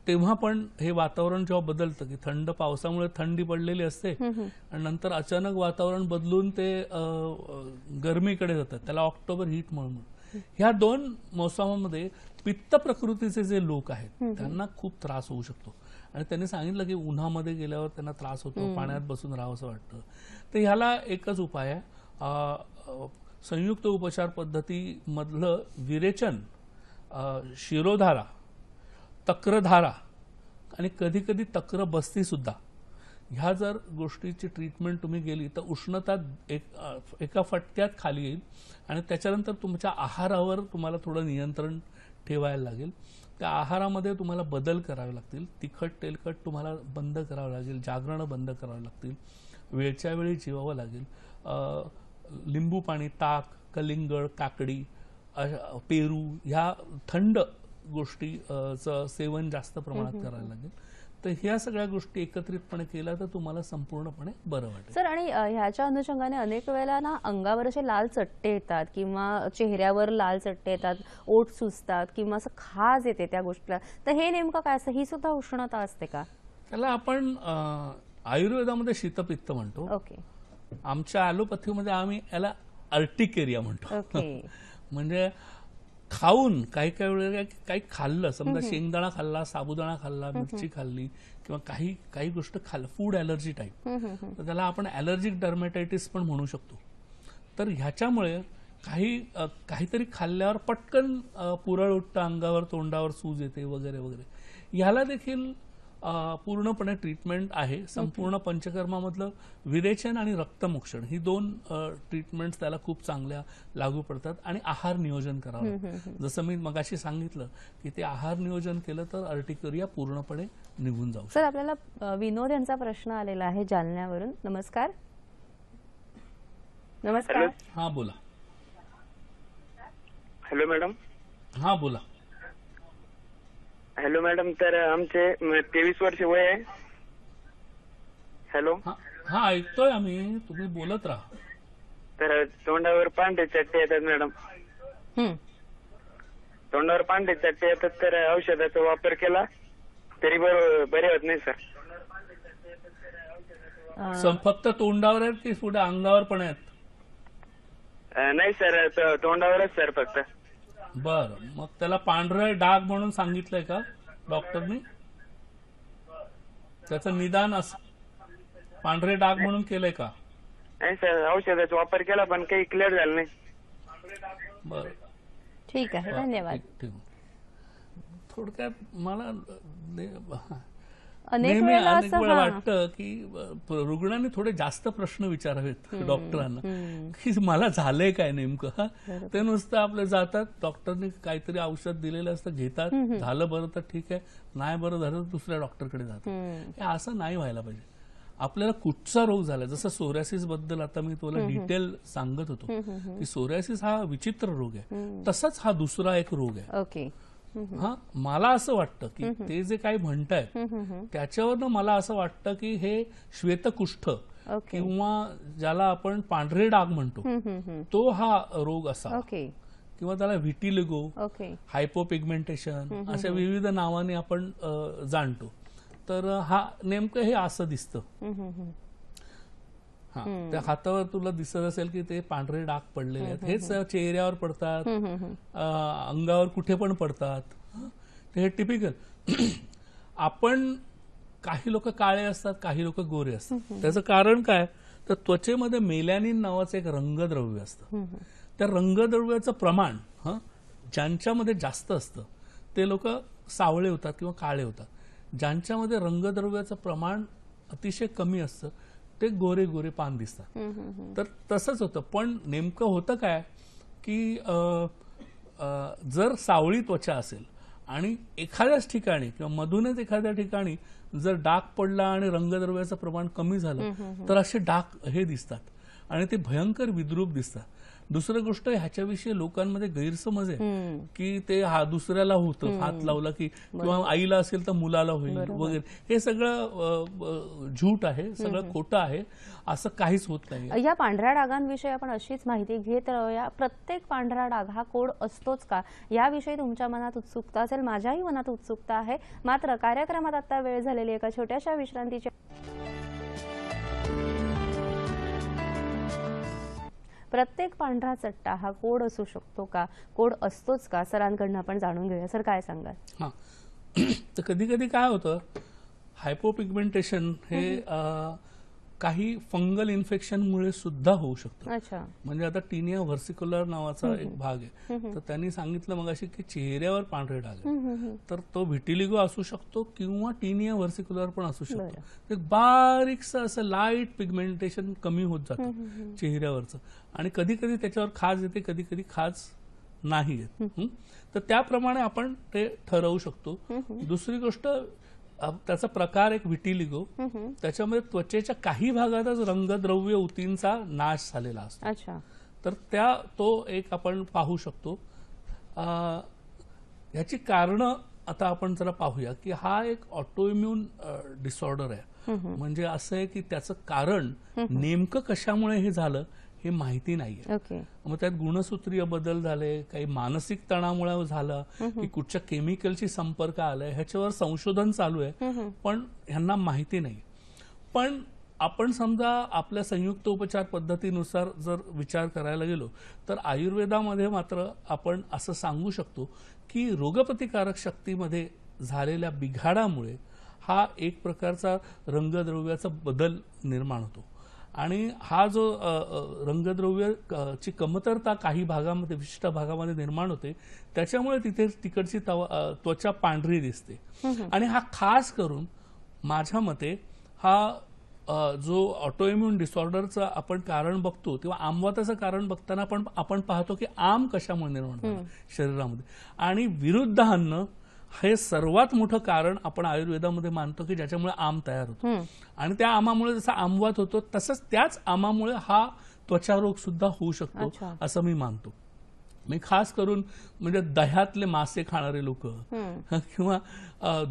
तेव्हा पण हे वातावरण जेव्हा बदलतं की थंड, पावसामुळे थंडी पडलेली असते आणि नंतर अचानक वातावरण बदलून ते गरमीकडे जातात, त्याला ऑक्टोबर हीट म्हणून. ह्या दोन मोसमामध्ये पित्त प्रकृतीचे जे लोक आहेत त्यांना खूप त्रास होऊ शकतो. आणि त्यांनी सांगितलं की उन्हामध्ये गेल्यावर त्यांना त्रास होतो, पाण्यात बसून राहावं असं वाटतं. तर ह्याला एकच उपाय आहे, संयुक्त उपचार पद्धतीमधलं विरेचन, शिरोधारा, तक्रधारा आणि कधी कधी तक्र बस्ती सुद्धा, ह्या जर गोष्टीची ट्रीटमेंट तुम्ही गेली तर उष्णता एका फटक्यात खाली येईल. आणि त्याच्यानंतर तुमच्या आहारावर तुम्हाला थोडं नियंत्रण ठेवायला लागेल. त्या आहारामध्ये तुम्हाला बदल करावे लागतील. तिखट तेलकट तुम्हाला बंद करावं लागेल, जागरणं बंद करावं लागतील, वेळच्या वेळी जेवावं लागेल. लिंबू पाणी, ताक, कलिंगड, काकडी, पेरू ह्या थंड गोष्टीचं सेवन जास्त प्रमाणात करायला लागेल. तर ह्या सगळ्या गोष्टी एकत्रितपणे केल्या तर तुम्हाला संपूर्णपणे बरं वाटेल.
सर, आणि ह्याच्या अनुषंगाने अनेक वेळेला ना अंगावर असे लाल चट्टे येतात किंवा चेहऱ्यावर लाल चट्टे येतात, ओठ सुजतात किंवा असं खाज येते त्या गोष्टीला, तर हे नेमकं काय असतं? ही सुद्धा उष्णता असते का?
त्याला आपण आयुर्वेदामध्ये शीतपित्त म्हणतो.
ओके.
आमच्या ॲलोपॅथीमध्ये आम्ही याला अर्टिकेरिया म्हणतो. म्हणजे खाऊन काही वेळेला काही खाल्लं, समजा शेंगदाणा खाल्ला, साबुदाणा खाल्ला, मिरची खाल्ली किंवा काही गोष्ट खाल्लं, फूड ॲलर्जी टाईप, तर त्याला आपण ॲलर्जिक डर्मेटायटिस पण म्हणू शकतो. तर ह्याच्यामुळे काहीतरी खाल्ल्यावर पटकन पुरळ उठतं अंगावर, तोंडावर सूज येते वगैरे वगैरे. ह्याला देखील पूर्णपणे ट्रीटमेंट आहे. संपूर्ण पंचकर्मामधलं विरेचन आणि रक्तमोक्षण ही दोन ट्रीटमेंट्स त्याला खूप चांगल्या लागू पडतात. आणि आहार नियोजन करावं लागतं. जसं मी मगाशी सांगितलं की ते आहार नियोजन केलं तर अर्टिकेरिया पूर्णपणे निघून जाऊ.
सर, आपल्याला विनोद यांचा प्रश्न आलेला आहे जालन्यावरून. नमस्कार. नमस्कार.
हा, बोला.
Hello madam.
हा, बोला.
हॅलो मॅडम, तर आमचे 23 वर्ष वय आहे. हॅलो.
हा हा, ऐकतोय आम्ही, तुम्ही बोलत राहा.
तर तोंडावर पांढरे चट्टे येतात मॅडम.
हं.
तोंडावर पांढरे चट्टे येतात, तर औषधाचा वापर केला तरी बरे होत नाही सर.
फक्त तोंडावर आहेत की पुढे अंगावर पण आहेत?
नाही सर, तोंडावरच सर फक्त.
बर, मग त्याला पांढरे डाग म्हणून सांगितलंय का डॉक्टरनी? त्याचं निदान असं पांढरे डाग म्हणून केलंय का?
नाही सर, औषधाचा वापर केला पण काही क्लिअर झालं नाही.
बर,
ठीक आहे, धन्यवाद.
ठीक. थोडक्यात मला
अनेक
नेहमी
वेळेला
अनेक
असं
वेळा
हा.
वाटतं की रुग्णांनी थोडे जास्त प्रश्न विचारावेत डॉक्टरांना, की मला झालंय काय नेमकं. हा, ते नुसतं आपले जातात, डॉक्टरने काहीतरी औषध दिलेलं असतं, घेतात, झालं बरं तर ठीक आहे, नाही बरं झालं तर दुसऱ्या डॉक्टरकडे जातात. हे असं नाही व्हायला पाहिजे. आपल्याला कुठचा रोग झाला, जसं सोरायसिस बद्दल आता मी तुला डिटेल सांगत होतो की सोरायसिस हा विचित्र रोग आहे, तसाच हा दुसरा एक रोग आहे.
ओके.
हा, मला असं वाटतं की ते जे काही म्हणतायत त्याच्यावरनं मला असं वाटतं की हे श्वेतकुष्ठ
ओके.
किंवा ज्याला आपण पांढरे डाग म्हणतो तो हा रोग असा,
ओके.
किंवा त्याला व्हिटिलिगो,
ओके.
हायपोपिगमेंटेशन अशा विविध नावाने आपण जाणतो. तर हा नेमकं हे असं दिसतं. हा, त्या हातावर तुला दिसत असेल की ते पांढरे डाग पडलेले आहेत. हेच चेहऱ्यावर पडतात, अंगावर कुठे पण पडतात. हे टिपिकल. आपण काही लोक काळे असतात, काही लोक गोरे असतात. त्याचं कारण काय, तर त्वचेमध्ये मेलॅनिन नावाचं एक रंगद्रव्य असतं. त्या रंगद्रव्याचं प्रमाण ज्यांच्यामध्ये जास्त असतं ते लोक सावळे होतात किंवा काळे होतात. ज्यांच्यामध्ये रंगद्रव्याचं प्रमाण अतिशय कमी असतं ते गोरे गोरे पान दिसतात. तर तसंच होतं. पण नेमकं होतं काय की जर सावळी त्वचा असेल आणि एखाद्याच ठिकाणी किंवा मधूनच एखाद्या ठिकाणी जर डाग पडला आणि रंगद्रव्याचं प्रमाण कमी झालं तर असे डाग हे दिसतात आणि ते भयंकर विद्रूप दिसतात. दुसरी गोष्ट, ह्याच्याविषयी लोकांमध्ये गैरसमज आहे की ते दुसऱ्याला होतं, हात लावला की, किंवा आईला असेल तर मुलाला होईल वगैरे. हे सगळं झूट आहे, सगळं खोटं आहे, असं काहीच होत नाही.
या पांढऱ्या डागांविषयी आपण अशीच माहिती घेत राहूया. प्रत्येक पांढरा डाग हा कोड असतोच का, याविषयी तुमच्या मनात उत्सुकता असेल, माझ्याही मनात उत्सुकता आहे. मात्र कार्यक्रमात आता वेळ झालेली एका छोट्याशा विश्रांतीची. प्रत्येक पांढरा चट्टा हा कोड असू शकतो का, कोड असतोच का, सरांकडनं आपण जाणून घेऊया. सर, काय सांगाल?
हा, तर कधी कधी काय होतं, हायपोपिगमेंटेशन हे काही फंगल इन्फेक्शनमुळे सुद्धा होऊ शकतं.
अच्छा.
म्हणजे आता टीनिया व्हर्सिक्युलर नावाचा एक भाग आहे, तर त्यांनी सांगितलं मगाशी की चेहऱ्यावर पांढरे डाग आहे, तर तो व्हिटिलिगो असू शकतो किंवा टीनिया व्हर्सिक्युलर पण असू शकतो. एक बारीकसं असं लाईट पिगमेंटेशन कमी होत जातं चेहऱ्यावरचं, आणि कधी कधी त्याच्यावर खाज येते, कधी कधी खाज नाही येत. तर त्याप्रमाणे आपण ते ठरवू शकतो. दुसरी गोष्ट, त्याचा प्रकार एक व्हिटिलिगो, त्याच्यामध्ये त्वचेच्या काही भागातच रंगद्रव्य ऊतींचा नाश झालेला असतो.
अच्छा.
तर तो एक आपण पाहू शकतो. ह्याची कारणं आता आपण जरा पाहूया की हा एक ऑटोइम्युन डिसऑर्डर आहे. म्हणजे असं आहे की त्याचं कारण नेमकं कशामुळे हे झालं हे माहिती नाहीये.
ओके.
मग त्यात गुणसूत्रीय बदल झाले, काही मानसिक तणावामुळे झालं की कुठच्या केमिकलशी संपर्क आलाय, ह्याच्यावर संशोधन चालू आहे, पण ह्यांना माहिती नाही. पण आपण समजा आपल्या संयुक्त उपचार पद्धतीनुसार जर विचार करायला गेलो तर आयुर्वेदामध्ये मात्र आपण असं सांगू शकतो की रोगप्रतिकारक शक्तीमध्ये झालेल्या बिघाडामुळे हा एक प्रकारचा रंगद्रव्याचा बदल निर्माण होतो. आणि हा जो रंगद्रव्य ची कमतरता काही भागामध्ये, विशिष्ट भागामध्ये निर्माण होते, त्याच्यामुळे तिकडची त्वचा पांढरी दिसते. आणि हा खास करून माझ्या मते हा जो ऑटोइम्युन डिसऑर्डरचं आपण कारण बघतो तेव्हा आमवाताचं कारण बघताना आपण पाहतो की आम कशामुळे निर्माण होतं शरीरामध्ये, आणि विरुद्ध अन्न हे सर्वात मोठं कारण आपण आयुर्वेदामध्ये मानतो की ज्याच्यामुळे आम तयार होतो. आणि त्या आमामुळे जसा आमवात होतो तसंच त्याच आमामुळे हा त्वचारोग सुद्धा होऊ शकतो असं मी मानतो. मी खास करून म्हणजे दह्यातले मासे खाणारे लोक किंवा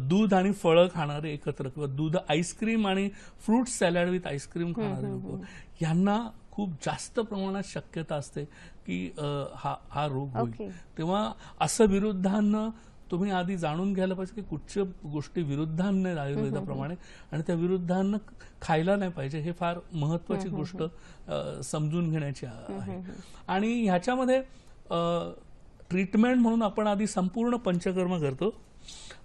दूध आणि फळं खाणारे एकत्र किंवा दूध आईस्क्रीम आणि फ्रूट सॅलड विथ आईस्क्रीम खाणारे लोक यांना खूप जास्त प्रमाणात शक्यता असते की हा रोग होईल. तेव्हा असं विरुद्धान्न तुम्ही आधी जाणून घ्यायला पाहिजे की कुठच्या गोष्टी विरुद्धान्न आहेत आयुर्वेदाप्रमाणे आणि त्या विरुद्धान्न खायला नाही पाहिजे. हे फार महत्वाची गोष्ट समजून घेण्याची आहे. आणि ह्याच्यामध्ये ट्रीटमेंट म्हणून आपण आधी संपूर्ण पंचकर्म करतो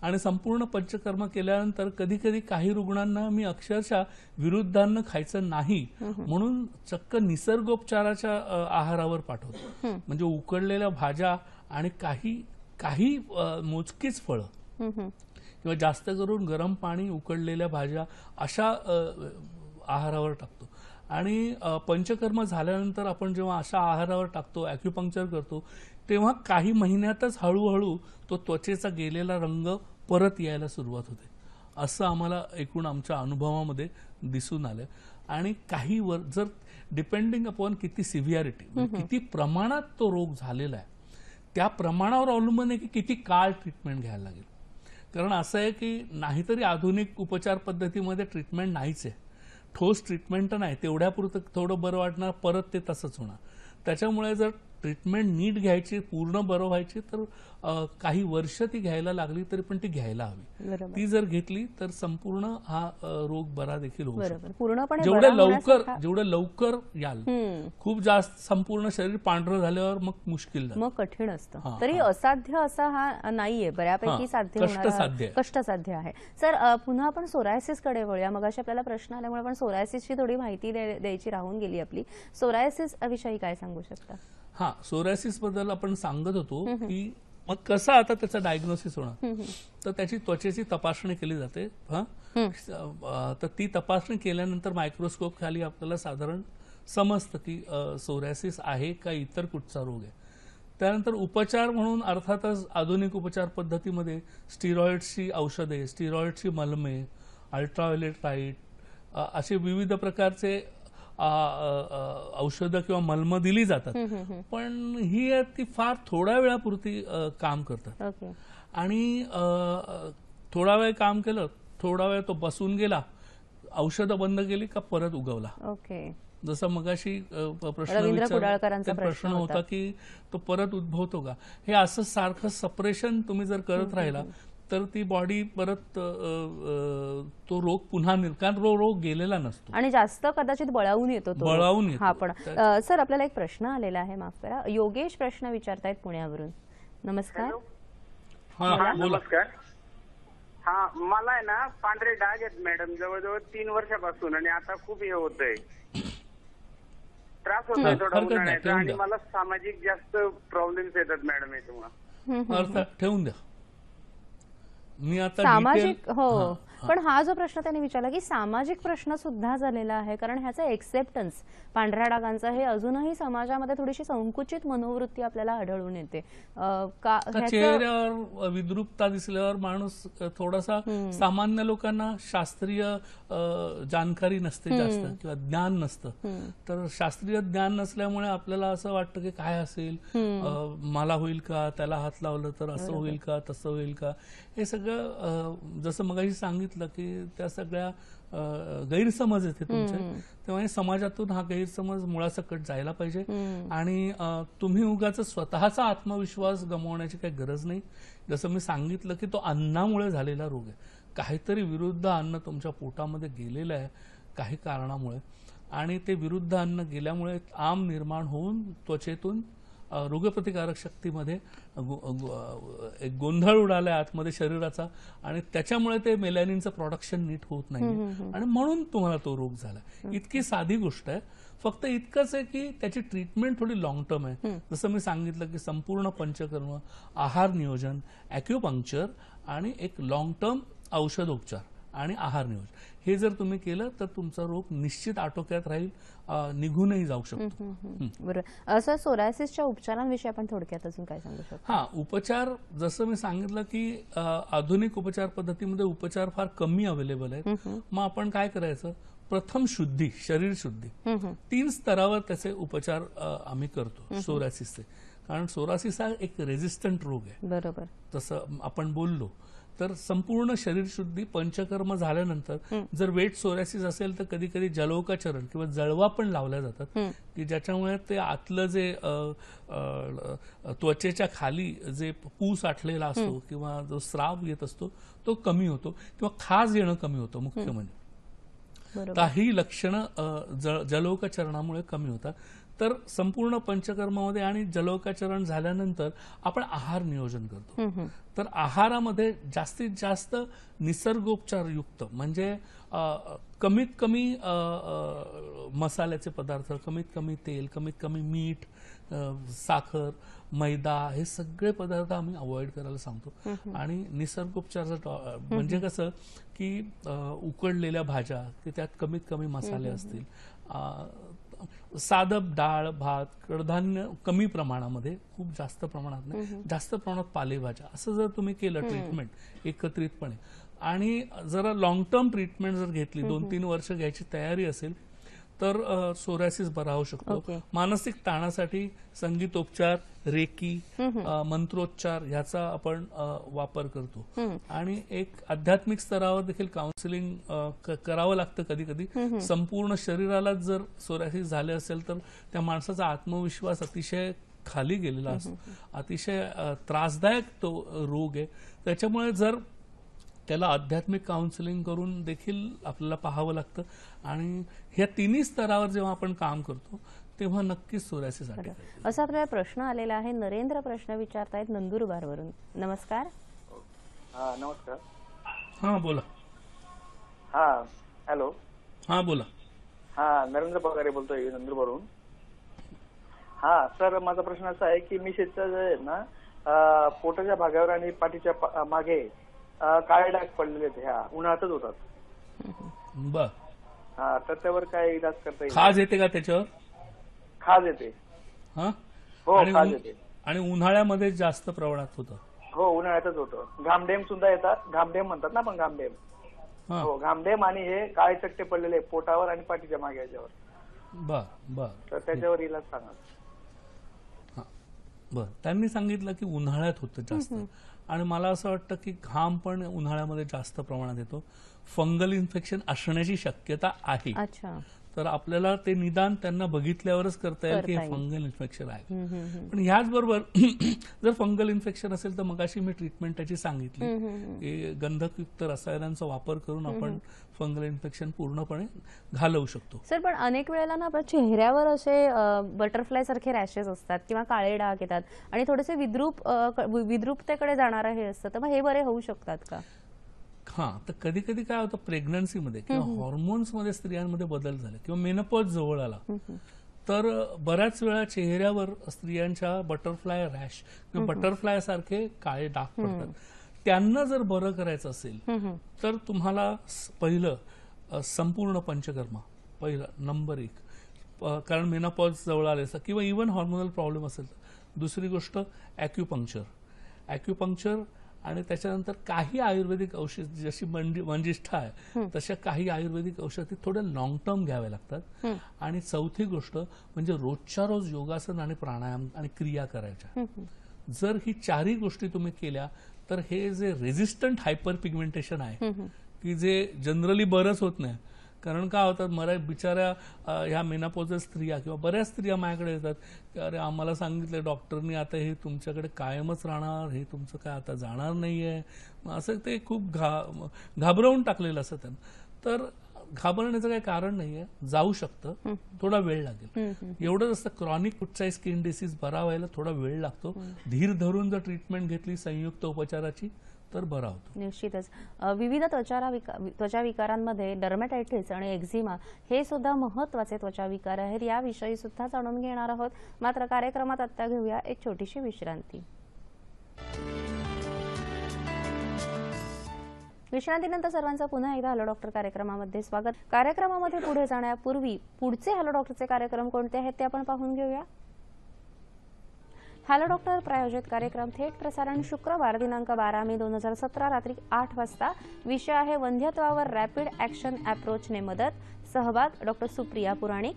आणि संपूर्ण पंचकर्म केल्यानंतर कधी कधी काही रुग्णांना मी अक्षरशः विरुद्धान्न खायचं नाही म्हणून चक्क निसर्गोपचाराच्या आहारावर पाठवतो. म्हणजे उकडलेल्या भाज्या आणि काही मोजकीच फळं किंवा जास्त करून गरम पाणी उकडलेल्या भाज्या अशा आहारावर टाकतो. आणि पंचकर्म झाल्यानंतर आपण जेव्हा अशा आहारावर टाकतो, ॲक्युपंक्चर करतो, तेव्हा काही महिन्यातच हळूहळू तो त्वचेचा गेलेला रंग परत यायला सुरुवात होते. असं आम्हाला एकूण आमच्या अनुभवामध्ये दिसून आलं. आणि काही जर डिपेंडिंग अपॉन किती सिव्हिअरिटी किती प्रमाणात तो रोग झालेला आहे त्या प्रमाणावर अवलंबून आहे की किती काळ ट्रीटमेंट घ्यायला लागेल. कारण असं आहे की नाहीतरी आधुनिक उपचार पद्धतीमध्ये ट्रीटमेंट नाहीच आहे, ठोस ट्रीटमेंट तर नाही, तेवढ्यापुरतं थोडं बरं वाटणार, परत ते तसंच होणार. त्याच्यामुळे जर ट्रीटमेंट नीट घ्यायची, पूर्ण बरं व्हायची तर काही वर्ष ती घ्यायला लागली तरी पण ती घ्यायला हवी. ती जर घेतली तर संपूर्ण हा रोग बरा देखील होऊ शकतो.
पूर्णपणे
जेवढं लवकर याल. खूप जास्त संपूर्ण शरीर पांढरं झाल्यावर मग मुश्किल
मग कठीण असतं. तरी असाध्य असा हा नाहीये, बऱ्यापैकी साध्य होणारा, कष्टसाध्य आहे. सर पुन्हा आपण सोरायसिस कडे वळूया. मगाशी आपल्याला प्रश्न आल्यामुळे आपण सोरायसिसची थोडी माहिती द्यायची राहून गेली आपली. सोरायसिस विषयी काय सांगू शकता?
हा, सोरायसिस बद्दल आपण सांगत होतो की मग कसं आता त्याचं डायग्नोसिस होणार. तर त्याची त्वचेची तपासणी केली जाते. तर ती तपासणी केल्यानंतर मायक्रोस्कोप खाली आपल्याला साधारण समजतं की सोरायसिस आहे का इतर कुठचा रोग आहे. त्यानंतर उपचार म्हणून अर्थातच आधुनिक उपचार पद्धतीमध्ये स्टिरॉइड्सची औषधे, स्टिरॉइड्सची मलमे, अल्ट्राव्हायोलेट लाईट असे विविध प्रकारचे औषधं किंवा मलम दिली जातात. पण ही ती फार थोड्या वेळापुरती काम करतात. आणि थोडा वेळ काम केलं, थोडा वेळ तो बसून गेला, औषधं बंद केली का परत उगवला. जसं मगाशी प्रश्न होता की तो परत उद्भवतो का, हे असं सारखं सपरेशन तुम्ही जर करत राहिला तर ती बॉडी परत तो रोग पुन्हा कारण रोग गेलेला नसतो आणि
जास्त कदाचित बळावून येतो. हा, पण सर आपल्याला एक प्रश्न आलेला आहे, माफ करा. योगेश प्रश्न विचारतायत पुण्यावरून. नमस्कार.
नमस्कार. हा, मला आहे ना पांढरे डाग आहेत मॅडम, जवळजवळ 3 वर्षापासून, आणि आता खूप हे होतंय, त्रास होतोय थोडा उन्हाळ्याचा, आणि मला सामाजिक जास्त प्रॉब्लेम्स येतात मॅडम याच्यामुळे.
ठेवून द्या. मी आता
सामाजिक, हो, पण हा जो प्रश्न त्यांनी विचारला की सामाजिक प्रश्न सुद्धा झालेला आहे, कारण ह्याचा एक्सेप्टन्स पांढऱ्या डागांचा हे अजूनही समाजामध्ये थोडीशी संकुचित मनोवृत्ती आपल्याला आढळून येते.
चेहऱ्यावर विद्रुपता दिसल्यावर माणूस थोडासा, सामान्य लोकांना शास्त्रीय जानकारी नसते जास्त किंवा ज्ञान नसतं, तर शास्त्रीय ज्ञान नसल्यामुळे आपल्याला असं वाटतं की काय असेल, मला होईल का, त्याला हात लावलं तर असं होईल का, तसं होईल का. हे सगळं जसं मगाशी सांगितलं की त्या सगळ्या गैरसमज येते तुमचे. तेव्हा समाजातून हा गैरसमज मुळासकट जायला पाहिजे. आणि तुम्ही उगाच स्वतःचा आत्मविश्वास गमावण्याची काही गरज नाही. जसं मी सांगितलं की तो अन्नामुळे झालेला रोग आहे. काहीतरी विरुद्ध अन्न तुमच्या पोटामध्ये गेलेलं आहे काही कारणामुळे, आणि ते विरुद्ध अन्न गेल्यामुळे आम निर्माण होऊन त्वचेतून रोगप्रतिकारक शक्तीमध्ये एक गोंधळ उडालाय आतमध्ये शरीराचा, आणि त्याच्यामुळे ते मेलॅनिनचं प्रोडक्शन नीट होत नाही, आणि म्हणून तुम्हाला तो रोग झाला. इतकी साधी गोष्ट आहे. फक्त इतकंच आहे की त्याची ट्रीटमेंट थोडी लॉंग टर्म आहे. जसं मी सांगितलं की संपूर्ण पंचकर्म, आहार नियोजन, ॲक्युपंक्चर आणि एक लॉंग टर्म औषधोपचार आणि आहार नियोजन, हे जर तुम्ही केलं तर तुमचा रोग निश्चित आटोक्यात राहील, निघूनही जाऊ शकतो.
बरोबर. सर, सोरायसिसच्या उपचारांविषयी आपण थोडक्यात अजून काय सांगू शकतो?
हा, उपचार जसं मी सांगितलं की आधुनिक उपचार पद्धतीमध्ये उपचार फार कमी अवेलेबल आहेत. मग आपण काय करायचं? प्रथम शुद्धी, शरीर शुद्धी, 3 स्तरावर त्याचे उपचार आम्ही करतो सोरायसिसचे. कारण सोरायसिस हा एक रेझिस्टंट रोग आहे.
बरोबर.
तसं आपण बोललो तर संपूर्ण शरीरशुद्धी पंचकर्म झाल्यानंतर जर वेट सोरायसिस असेल तर कधी कधी जलोकाचरण किंवा जळवा पण लावल्या जातात की ज्याच्यामुळे ते आतलं जे त्वचेच्या खाली जे पू साठलेला असतो किंवा जो स्राव येत असतो तो कमी होतो किंवा खाज येणं कमी होतं. मुख्य म्हणजे काही लक्षणं जलोकाचरणामुळे कमी होतात. तर संपूर्ण पंचकर्मामध्ये आणि जलोकाचरण झाल्यानंतर आपण आहार नियोजन करतो. तर आहारामध्ये जास्तीत जास्त निसर्गोपचारयुक्त म्हणजे कमीत कमी मसाल्याचे पदार्थ, कमीत कमी तेल, कमीत कमी मीठ, साखर, मैदा हे सगळे पदार्थ आम्ही अवॉइड करायला सांगतो. आणि निसर्गोपचाराचा म्हणजे कसं की उकडलेल्या भाज्या की त्यात कमीत कमी मसाले असतील, साधं डाळ भात कडधान्य कमी प्रमाणामध्ये, खूप जास्त प्रमाणात नाही, जास्त प्रमाणात पालेभाज्या, असं जर तुम्ही केलं ट्रीटमेंट एकत्रितपणे आणि जरा लॉंग टर्म ट्रीटमेंट जर घेतली 2-3 वर्ष घ्यायची तयारी असेल तर सोरायसिस बरा होऊ शकतो. मानसिक ताणासाठी संगीतोपचार, रेकी, मंत्रोच्चार ह्याचा आपण वापर करतो. आणि एक आध्यात्मिक स्तरावर देखील काउन्सिलिंग करावं लागतं कधी कधी. संपूर्ण शरीराला जर सोरायसिस झाले असेल तर त्या माणसाचा आत्मविश्वास अतिशय खाली गेलेला असतो. अतिशय त्रासदायक तो रोग आहे. त्याच्यामुळे जर त्याला आध्यात्मिक काउन्सिलिंग करून देखील आपल्याला पाहावं लागतं. आणि ह्या तिन्ही स्तरावर जेव्हा आपण काम करतो तेव्हा नक्कीच सोरायसिस अटॅक.
असा आपल्याला प्रश्न आलेला आहे. नरेंद्र प्रश्न विचारतायत नंदुरबारवरून. नमस्कार.
नमस्कार.
हा बोला.
हॅलो.
हा बोला.
नरेंद्र पगारे बोलतोय नंदुरबारवरून. सर, माझा प्रश्न असा आहे की मिसेसचा जे आहे ना पोटाच्या भागावर आणि पाठीच्या मागे काळे डाग पडलेले आहेत, ह्या उन्हाळ्यातच होतात.
बर.
तर त्यावर काय इलाज करता येईल?
खाज येते का त्याच्यावर?
खाज येते.
हो,
खाज येते.
आणि उन्हाळ्यामध्ये जास्त प्रमाणात होतं?
हो, उन्हाळ्यातच होतं. घामडेम सुद्धा येतात. घामडेम म्हणतात ना आपण, घामडेम. हो, घामडेम आणि हे काळे चट्टे पडलेले पोटावर आणि पाठीच्या मागे याच्यावर.
बर बर.
तर त्याच्यावर इलाज सांगा.
बर. त्यांनी सांगितलं की उन्हाळ्यात होतं जास्त. आणि मला असं वाटतं की घाम पण उन्हाळ्यामध्ये जास्त प्रमाणात येतो. फंगल इन्फेक्शन असण्याची शक्यता आहे. तर आपल्याला ते निदान त्यांना बघितल्यावरच करता येईल की फंगल इन्फेक्शन आहे. पण ह्याचबरोबर जर फंगल इन्फेक्शन असेल तर मगाशी मी ट्रीटमेंट त्याची सांगितली की गंधकयुक्त रसायनांचा वापर करून आपण फंगल इन्फेक्शन पूर्णपणे घालवू शकतो.
सर, पण अनेक वेळेला ना आपल्या चेहऱ्यावर असे बटरफ्लाय सारखे रॅशेस असतात किंवा काळे डाग येतात आणि थोडेसे विद्रुपतेकडे जाणारं हे असतं, तर मग हे बरे होऊ शकतात का?
तर कधी कधी काय होतं, प्रेग्नन्सीमध्ये किंवा हॉर्मोन्समध्ये स्त्रियांमध्ये बदल झाले किंवा मेनोपॉज जवळ आला तर बऱ्याच वेळा चेहऱ्यावर स्त्रियांच्या बटरफ्लाय रॅश किंवा बटरफ्लाय सारखे काळे डाग पडतात. त्यांना जर बरं करायचं असेल तर तुम्हाला पहिलं संपूर्ण पंचकर्मा, पहिलं नंबर 1, कारण मेनोपॉज जवळ आले असं किंवा इव्हन हॉर्मोनल प्रॉब्लेम असेल तर. दुसरी गोष्ट ॲक्युपंक्चर आणि त्याच्यानंतर काही आयुर्वेदिक औषध, जशी मंजिष्ठा आहे तशा काही आयुर्वेदिक औषधी थोड्या लॉंग टर्म घ्याव्या लागतात. आणि चौथी गोष्ट म्हणजे रोजच्या रोज योगासन आणि प्राणायाम आणि क्रिया करायच्या. जर ही चारही गोष्टी तुम्ही केल्या तर हे जे रेझिस्टंट हायपर पिगमेंटेशन आहे की जे जनरली बरंच होत नाही. कारण काय होतात, बिचाऱ्या ह्या मेनोपॉजल स्त्रिया किंवा बऱ्याच स्त्रिया माझ्याकडे येतात की अरे आम्हाला सांगितलं डॉक्टरनी आता हे तुमच्याकडे कायमच राहणार, हे तुमचं काय आता जाणार नाहीये. असं ते खूप घाबरवून टाकलेलं असतं त्यांना. तर घाबरण्याचं काही कारण नाहीये, जाऊ शकतं, थोडा वेळ लागेल. एवढंच असतं, क्रॉनिक कुठचाही स्किन डिसीज बरा व्हायला थोडा वेळ लागतो. धीर धरून जर ट्रीटमेंट घेतली संयुक्त उपचाराची तर बरा होतो.
निश्चितच. विविध त्वचा विकारांमध्ये डर्मॅटायटिस आणि एक्झिमा हे सुद्धा महत्त्वाचे त्वचा विकार आहेत. याविषयी सुद्धा जाणून घेणार आहोत. मात्र कार्यक्रमात आता घेऊया एक छोटीशी विश्रांती. विश्रांतीनंतर सर्वांचं पुन्हा एकदा हॅलो डॉक्टर कार्यक्रमामध्ये स्वागत. कार्यक्रमामध्ये पुढे जाण्यापूर्वी पुढचे हॅलो डॉक्टरचे कार्यक्रम कोणते आहेत ते आपण पाहून घेऊया. हॅलो डॉक्टर प्रायोजित कार्यक्रम थेट प्रसारण शुक्रवार दिनांक 12 मे 2017 रात्री 8 वाजता. विषय आहे वंध्यत्वावर रॅपिड ऍक्शन अप्रोचने मदत. सहभाग डॉक्टर सुप्रिया पुराणिक.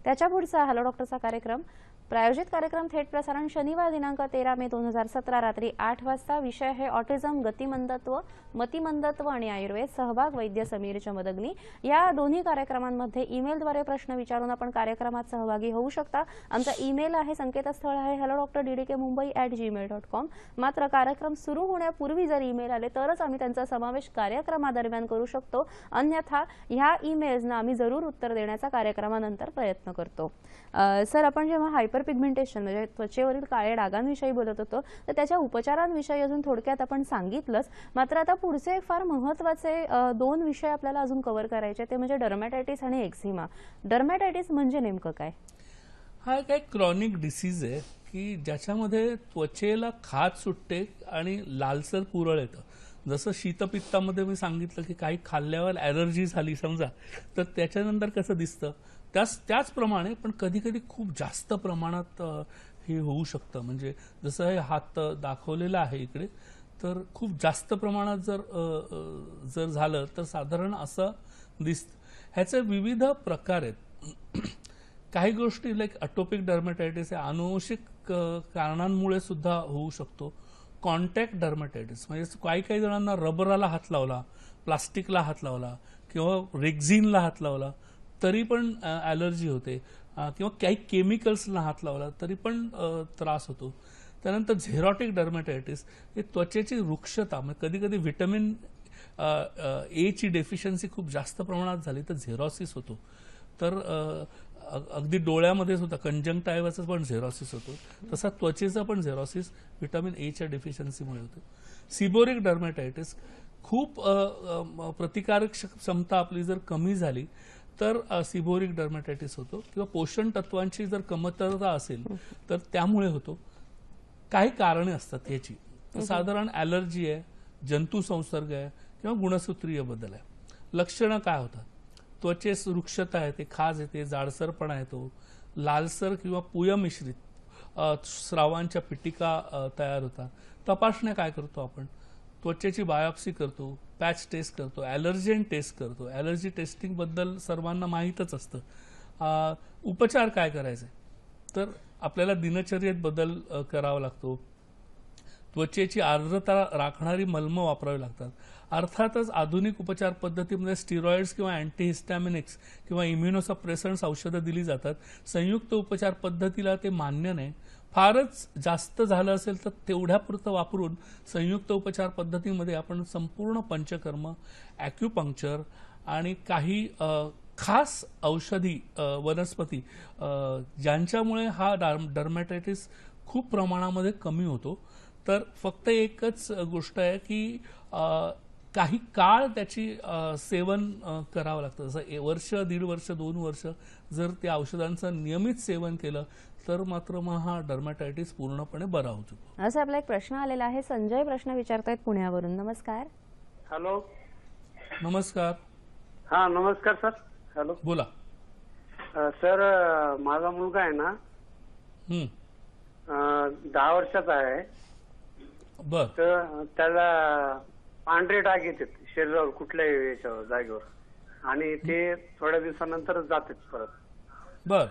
त्याच्या पुढचा हॅलो डॉक्टरचा कार्यक्रम प्रायोजित कार्यक्रम थेट प्रसारण शनिवार दिनांक 13 मे 2017 रात्री 8 वाजता. विषय आहे ऑटिझम, गतिमंदत्व, मतिमंदत्व आणि आयुर्वेद. सहभाग वैद्य समीर चमदग्नी. या दोन्ही कार्यक्रमांमध्ये ईमेलद्वारे प्रश्न विचारून आपण कार्यक्रमात सहभागी होऊ शकता. आमचा ईमेल आहे, संकेतस्थळ आहे hello.ddkmumbai@gmail.com. मात्र कार्यक्रम सुरू होण्यापूर्वी जर ईमेल आले तरच आम्ही त्यांचा समावेश कार्यक्रमादरम्यान करू शकतो. अन्यथा ह्या ईमेल्सना आम्ही जरूर उत्तर देण्याचा कार्यक्रमानंतर प्रयत्न करतो. सर, आपण जेव्हा हायपर पिगमेंटेशन म्हणजे त्वचेवरील काळे डागांविषयी बोलत होतो तर त्याच्या उपचारांविषयी अजून थोडक्यात आपण सांगितलंच. मात्र आता पुढचे फार महत्त्वाचे 2 विषय आपल्याला अजून कव्हर करायचे, ते म्हणजे डर्मॅटायटिस आणि एक्झिमा. डर्मॅटायटिस म्हणजे नेमकं काय?
हा एक क्रॉनिक डिसीज आहे की ज्याच्यामध्ये त्वचेला खाज सुटते आणि लालसर पुरळ येतं. जसं शीतपित्तामध्ये मी सांगितलं की काही खाल्ल्यावर ॲलर्जी झाली समजा, तर त्याच्यानंतर कसं दिसतं त्याचप्रमाणे पण कधी कधी खूप जास्त प्रमाणात हे होऊ शकतं. म्हणजे जसं हे हात दाखवलेला आहे इकडे, तर खूप जास्त प्रमाणात जर झालं तर साधारण असं दिसतं. ह्याचे विविध प्रकार आहेत. काही गोष्टी लाईक अटोपिक डर्मॅटायटिस हे अनुवंशिक कारणांमुळे सुद्धा होऊ शकतो. कॉन्टॅक्ट डर्मॅटायटिस म्हणजे काही जणांना रबराला हात लावला, प्लास्टिकला हात लावला किंवा रेक्झिनला हात लावला तरी पण ॲलर्जी होते, किंवा काही केमिकल्सला हात लावला तरी पण त्रास होतो. त्यानंतर झेरॉटिक डर्मॅटायटिस हे त्वचेची वृक्षता, म्हणजे कधी कधी व्हिटॅमिन ए ची डेफिशियन्सी खूप जास्त प्रमाणात झाली तर झेरॉसिस होतो. तर अगदी डोळ्यामध्ये सुद्धा कंजंक्टायव्हाचा पण झेरॉसिस होतो. तसा त्वचेचा पण झेरॉसिस व्हिटॅमिन ए च्या डेफिशियन्सीमुळे होतो. सिबोरिक डर्मॅटायटिस खूप प्रतिकारक क्षमता आपली जर कमी झाली तर सिबोरिक डर्मॅटायटिस होतो, किंवा पोषण तत्वांची जर कमतरता असेल तर त्यामुळे होतो. काही कारणे असतात याची, साधारण ॲलर्जी आहे, जंतू संसर्ग आहे किंवा गुणसूत्रीय बदल आहे. लक्षणं काय होतात? त्वचेस वृक्षता येते, खाज येते, जाडसरपणा येतो, लालसर किंवा पुय मिश्रित स्रावांच्या पिटिका तयार होतात. तपासण्या काय करतो आपण? त्वचेची बायोप्सी करतो, पॅच टेस्ट करतो, ॲलर्जेन टेस्ट करतो. ॲलर्जी टेस्टिंग बद्दल सर्वांना माहीतच असतं. उपचार काय करायचे? तर आपल्याला दिनचर्येत बदल करावा लागतो. त्वचेची आर्द्रता राखणारी मलमं वापरावी लागतात. अर्थातच आधुनिक उपचार पद्धतीमध्ये स्टिरॉइड्स किंवा अँटीहिस्टॅमिनिक्स किंवा इम्युनोसप्रेसंट्स औषधं दिली जातात. संयुक्त उपचार पद्धतीला ते मान्य नाही. फारच जास्त झालं असेल तर तेवढ्यापुरतं वापरून संयुक्त उपचार पद्धतीमध्ये आपण संपूर्ण पंचकर्म, ॲक्युपंक्चर आणि काही खास औषधी वनस्पती ज्यांच्यामुळे हा डर्मॅटायटिस खूप प्रमाणामध्ये कमी होतो. तर फक्त एकच गोष्ट आहे की काही काळ त्याची सेवन करावं लागतं. जसं वर्ष, 1.5 वर्ष, 2 वर्ष जर त्या औषधांचं नियमित सेवन केलं तर मात्र मग हा डर्मॅटायटिस पूर्णपणे बरा होतो.
असं आपला एक प्रश्न आलेला आहे. संजय प्रश्न विचारतायत पुण्यावरून. नमस्कार.
हॅलो.
नमस्कार.
हा नमस्कार सर. हॅलो.
बोला.
सर, माझा मुलगा आहे ना 10 वर्षाचा आहे.
बर.
तर त्याला पांढरे डाग येतात शरीरावर कुठल्याही याच्यावर जागेवर, आणि ते थोड्या दिवसानंतर जातात परत.
बर.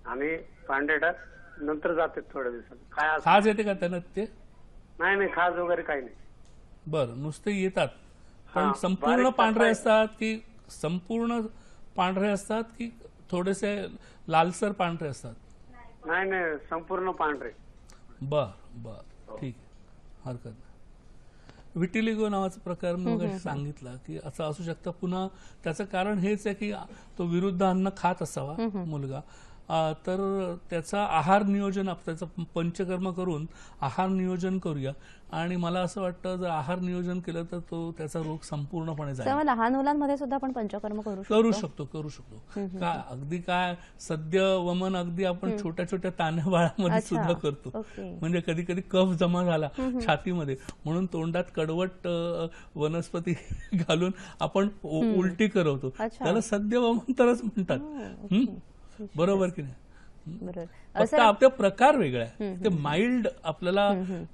आणि पांढरे डाग नंतर जातात थोड्या दिवसांनी. काय
खाज येते का त्यांना? ते
नाही, खाज वगैरे काही नाही.
बर. नुसते येतात पण संपूर्ण पांढरे असतात की संपूर्ण पांढरे असतात की थोडेसे लालसर पांढरे असतात?
नाही, संपूर्ण पांढरे.
बर बर, ठीक आहे, हरकत नाही. विटिलिगो नावाचा प्रकार मग सांगितला की असं असू शकतं. पुन्हा त्याचं कारण हेच आहे की तो विरुद्ध अन्न खात असावा मुलगा, तर त्याचा आहार नियोजन, त्याचं पंचकर्म करून आहार नियोजन करूया. आणि मला असं वाटतं जर आहार नियोजन केलं तर तो त्याचा रोग संपूर्णपणे जाईल.
लहान मुलांमध्ये सुद्धा आपण पंचकर्म करू
शकतो. काय अगदी काय सद्य वमन अगदी आपण छोट्या छोट्या तान्ह्या बाळामध्ये सुद्धा करतो. म्हणजे कधी कधी कफ जमा झाला छातीमध्ये म्हणून तोंडात कडवट वनस्पती घालून आपण उलटी करवतो, त्याला सद्य वमन तरच म्हणतात. बरोबर की नाही? फक्त आपले प्रकार वेगळा आहे. ते माइल्ड आपल्याला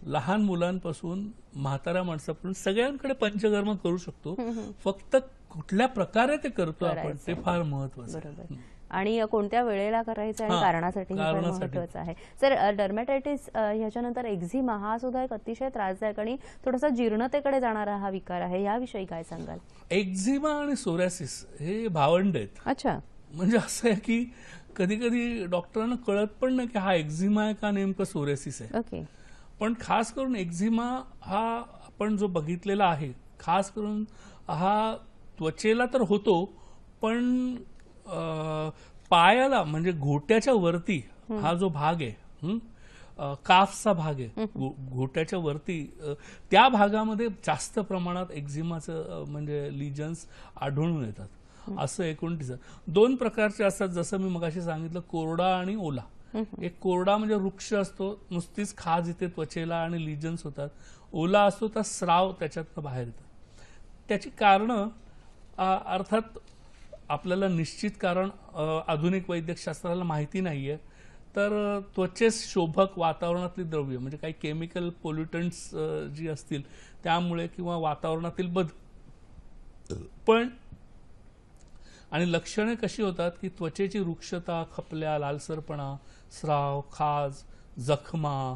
लहान मुलांपासून म्हाताऱ्या माणसापासून सगळ्यांकडे पंचकर्म करू शकतो. फक्त कुठल्या प्रकारे ते करतो आपण ते फार महत्वाचं.
आणि कोणत्या वेळेला करायचं आणि कारणासाठी हे फार महत्त्वाचं आहे. सर, डर्मॅटायटिस ह्याच्यानंतर एक्झिमा हा सुद्धा एक अतिशय त्रासदायक आणि थोडासा जीर्णतेकडे जाणारा हा विकार आहे, याविषयी काय सांगाल?
एक्झिमा आणि सोरायसिस हे भावंड आहेत.
अच्छा.
म्हणजे असं आहे की कधी कधी डॉक्टरांना कळत पण नाही की हा एक्झिमा आहे का नेमकं सोरायसिस आहे.
ओके.
पण खास करून एक्झिमा हा आपण जो बघितलेला आहे, खास करून हा त्वचेला तर होतो, पण पायाला म्हणजे घोट्याच्या वरती हा जो भाग आहे, काफचा भाग आहे, घोट्याच्या वरती, त्या भागामध्ये जास्त प्रमाणात एक्झिमाचं म्हणजे लिजन्स आढळून येतात. असं 29 दोन प्रकारचे असतात, जसं मी मगाशी सांगितलं, कोरडा आणि ओला. एक कोरडा म्हणजे वृक्ष असतो, नुसतीच खाज येते त्वचेला आणि लिजन्स होतात. ओला असतो तर स्राव त्याच्यातनं बाहेर येतात. त्याची कारणं अर्थात आपल्याला निश्चित कारण आधुनिक वैद्यकशास्त्राला माहिती नाहीये. तर त्वचेस शोभक वातावरणातली द्रव्य म्हणजे काही केमिकल पोल्युटंट्स जी असतील त्यामुळे किंवा वातावरणातील बदल पण, आणि लक्षणे कशी होतात की त्वचेची रुक्षता, खपल्या, लालसरपणा, स्राव, खाज, जखमा,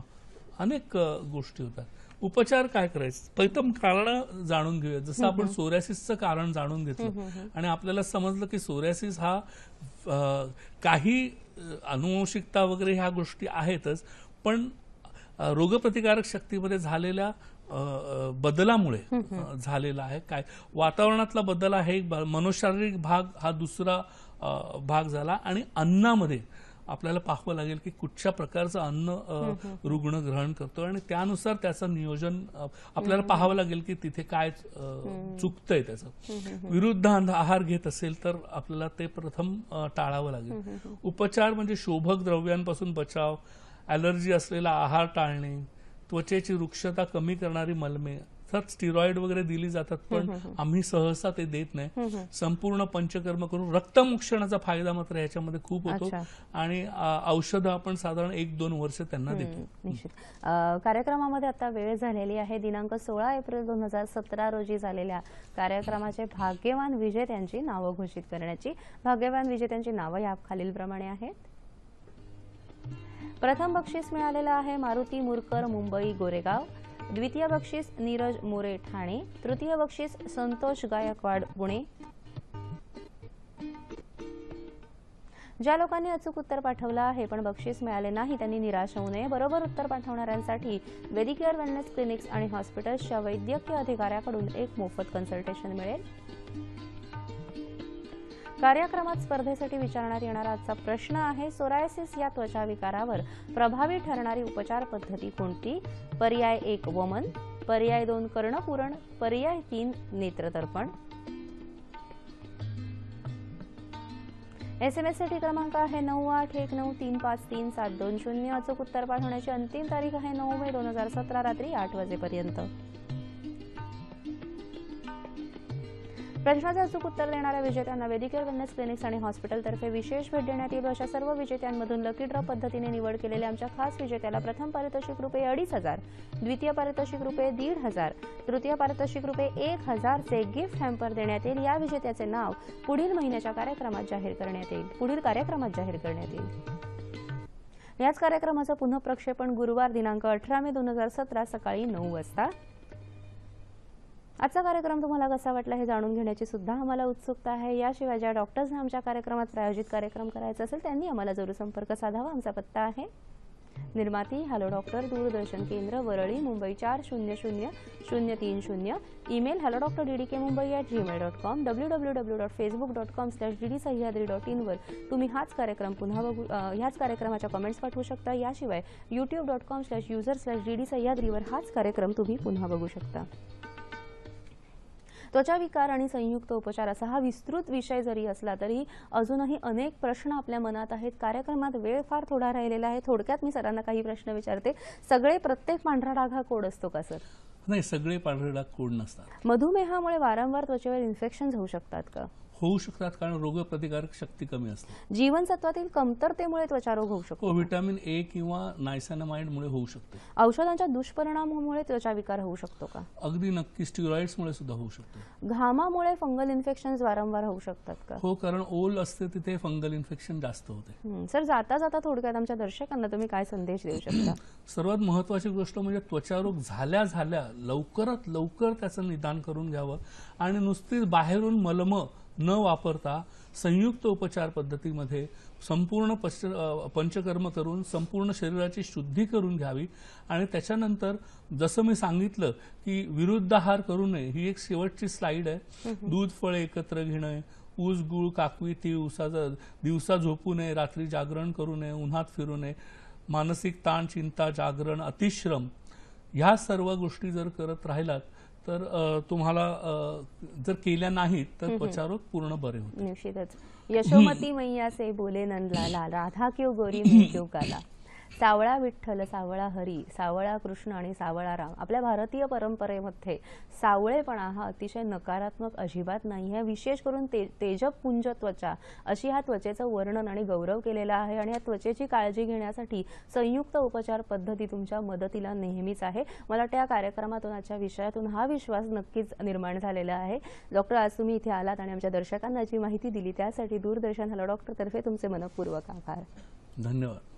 अनेक गोष्टी होतात. उपचार काय करायचं? प्रथम कारण जाणून घेऊया. जसं आपण सोरायसिसचं कारण जाणून घेतलं आणि आपल्याला समजलं की सोरायसिस हा काही अनुवंशिकता वगैरे ह्या गोष्टी आहेतच, पण रोगप्रतिकारक शक्तीमध्ये झालेल्या बदलामुळे झालेला आहे. काय वातावरणातला बदल आहे एक, मनोशारीरिक भाग हा दुसरा भाग झाला, आणि अन्नामध्ये आपल्याला पाहावं लागेल की कुठच्या प्रकारचं अन्न रुग्ण ग्रहण करतो आणि त्यानुसार त्याचं नियोजन आपल्याला पाहावं लागेल की तिथे काय चुकतंय. त्याचं विरुद्ध आहार घेत असेल तर आपल्याला ते प्रथम टाळावं लागेल. उपचार म्हणजे शोभक द्रव्यांपासून बचाव, ॲलर्जी असलेला आहार टाळणे, त्वचेची रुक्षता कमी करणारी मलमे, स्टिरॉइड वगैरे दिली जातात, पण आम्ही सहसा ते देत नाही. संपूर्ण पंचकर्म करून रक्तमोक्षणाचा फायदा मात्र याच्यामध्ये खूप होतो, आणि औषधं आपण साधारण 1-2 वर्ष त्यांना देतो.
निश्चित. कार्यक्रमामध्ये आता वेळ झालेली आहे. दिनांक 16 एप्रिल 2017 रोजी झालेल्या कार्यक्रमाचे भाग्यवान विजेत्यांची नावं घोषित करण्याची. भाग्यवान विजेत्यांची नावं या खालीलप्रमाणे आहेत. प्रथम बक्षीस मिळालेलं आहे मारुती मुरकर, मुंबई गोरेगाव. द्वितीय बक्षीस नीरज मोरे, ठाणे. तृतीय बक्षीस संतोष गायकवाड, पुणे. ज्या लोकांनी अचूक उत्तर पाठवलं आहे पण बक्षीस मिळाले नाही त्यांनी निराश होऊ नये. बरोबर उत्तर पाठवणाऱ्यांसाठी वेदिकेअर वेलनेस क्लिनिक्स आणि हॉस्पिटल्सच्या वैद्यकीय अधिकाऱ्याकडून एक मोफत कन्सल्टेशन मिळेल. कार्यक्रमात स्पर्धेसाठी विचारण्यात येणारा आजचा प्रश्न आहे, सोरायसिस या त्वचा विकारावर प्रभावी ठरणारी उपचार पद्धती कोणती? पर्याय 1 वमन, पर्याय 2 कर्णपुरण, पर्याय 3 नेत्रदर्पण. SMS साठी क्रमांक आहे 9819353720. अचूक उत्तर पाठवण्याची अंतिम तारीख आहे 9 मे 2017 रात्री 8 वाजेपर्यंत. प्रश्नाचे अचूक उत्तर देणाऱ्या विजेत्यांना वेदिकेअर वेलनेस क्लिनिक्स आणि हॉस्पिटलतर्फे विशेष भेट देण्यात येईल. अशा सर्व विजेत्यांमधून लकी ड्रॉ पद्धतीने निवड केलेल्या आमच्या खास विजेत्याला प्रथम पारितोषिक ₹2,500, द्वितीय पारितोषिक ₹1,500, तृतीय पारितोषिक ₹1,000 चे गिफ्ट हॅम्पर देण्यात येईल. या विजेत्याचे नाव पुढील महिन्याच्या कार्यक्रमात जाहीर करण्यात येईल. याच कार्यक्रमाचं पुनः प्रक्षेपण गुरुवार दिनांक 18 मे 2017 सकाळी 9 वाजता. आजचा कार्यक्रम तुम्हाला कसा वाटला हे जाणून घेण्याची सुद्धा आम्हाला उत्सुकता आहे. याशिवाय ज्या डॉक्टर्सना आमच्या कार्यक्रमात प्रायोजित कार्यक्रम करायचा असेल त्यांनी आम्हाला जरूर संपर्क साधावा. आमचा पत्ता आहे निर्माती हॅलो डॉक्टर, दूरदर्शन केंद्र, Worli, Mumbai 400030. Email hello.ddkmumbai@gmail.com, www.facebook.com/ddsahyadri.in वर तुम्ही ह्याच कार्यक्रमाच्या कमेंट्स पाठवू शकता. याशिवाय youtube.com/user/ddsahyadri वर हाच कार्यक्रम तुम्ही पुन्हा बघू शकता. त्वचा विकार आणि संयुक्त उपचार असा हा विस्तृत विषय जरी असला तरी अजूनही अनेक प्रश्न आपल्या मनात आहेत. कार्यक्रमात वेळ फार थोडा राहिलेला आहे. थोडक्यात मी सरांना काही प्रश्न विचारते. सगळे प्रत्येक पांढरा डाग हा कोड असतो का सर?
नाही, सगळे पांढरे डाग कोड नसतात.
मधुमेहामुळे वारंवार त्वचेवर इन्फेक्शन होऊ शकतात का?
होऊ शकतात, कारण रोगप्रतिकारक शक्ती कमी असते.
जीवनसत्वातील कमतरतेमुळे त्वचारोग होऊ शकतो.
व्हिटॅमिन ए किंवा नायसॅनामाइडमुळे होऊ शकते.
औषधांच्या दुष्परिणामामुळे त्वचाविकार होऊ शकतो का?
अगदी नक्की स्टिरॉइड्समुळे सुद्धा होऊ शकतो.
घामामुळे फंगल इन्फेक्शन वारंवार होऊ शकतात का?
हो, कारण ओल असते तिथे फंगल इन्फेक्शन जास्त होते.
सर, जाता जाता थोडक्यात आमच्या दर्शकांना तुम्ही काय संदेश देऊ शकता?
सर्वात महत्वाची गोष्ट म्हणजे त्वचारोग झाल्या झाल्या लवकरात लवकर त्याचं निदान करून घ्यावं आणि नुसतीच बाहेरून मलम न वापरता संयुक्त उपचार पद्धतीमध्ये संपूर्ण पंचकर्म करून संपूर्ण शरीराची शुद्धी करून घ्यावी. आणि त्याच्यानंतर जसं मी सांगितलं की विरुद्धाहार करू नये, ही एक शेवटची स्लाइड आहे. दूध फळे एकत्र घेणं, ऊस गुळ काकवी तीळ उसाचा, दिवसा झोपू नये, रात्री जागरण करू नये, उन्हात फिरू नये, मानसिक ताण चिंता जागरण अतिश्रम, ह्या सर्व गोष्टी जर करत राहिलात तर तुम्हाला जर केल्या नाहीत तर त्वचारोग पूर्ण बरे होते.
निश्चितच. यशोमती मैया से बोले नंदलाला, राधा क्यों गोरी मैं क्यों काला, सावळा विठ्ठल सावळा हरी, सावळा कृष्ण आणि सावळा राम. आपल्या भारतीय परंपरेमध्ये सावळेपणा हा अतिशय नकारात्मक अजिबात नाही आहे. विशेष करून तेजपुंज त्वचा अशी ह्या त्वचेचं वर्णन आणि गौरव केलेला आहे. आणि या त्वचेची काळजी घेण्यासाठी संयुक्त उपचार पद्धती तुमच्या मदतीला नेहमीच आहे. मला वाटतं या कार्यक्रमातून, आजच्या विषयातून हा विश्वास नक्कीच निर्माण झालेला आहे. डॉक्टर, आज तुम्ही इथे आलात आणि आमच्या दर्शकांना जी माहिती दिली त्यासाठी दूरदर्शन हॅलो डॉक्टर तर्फे तुमचे मनपूर्वक आभार.
धन्यवाद.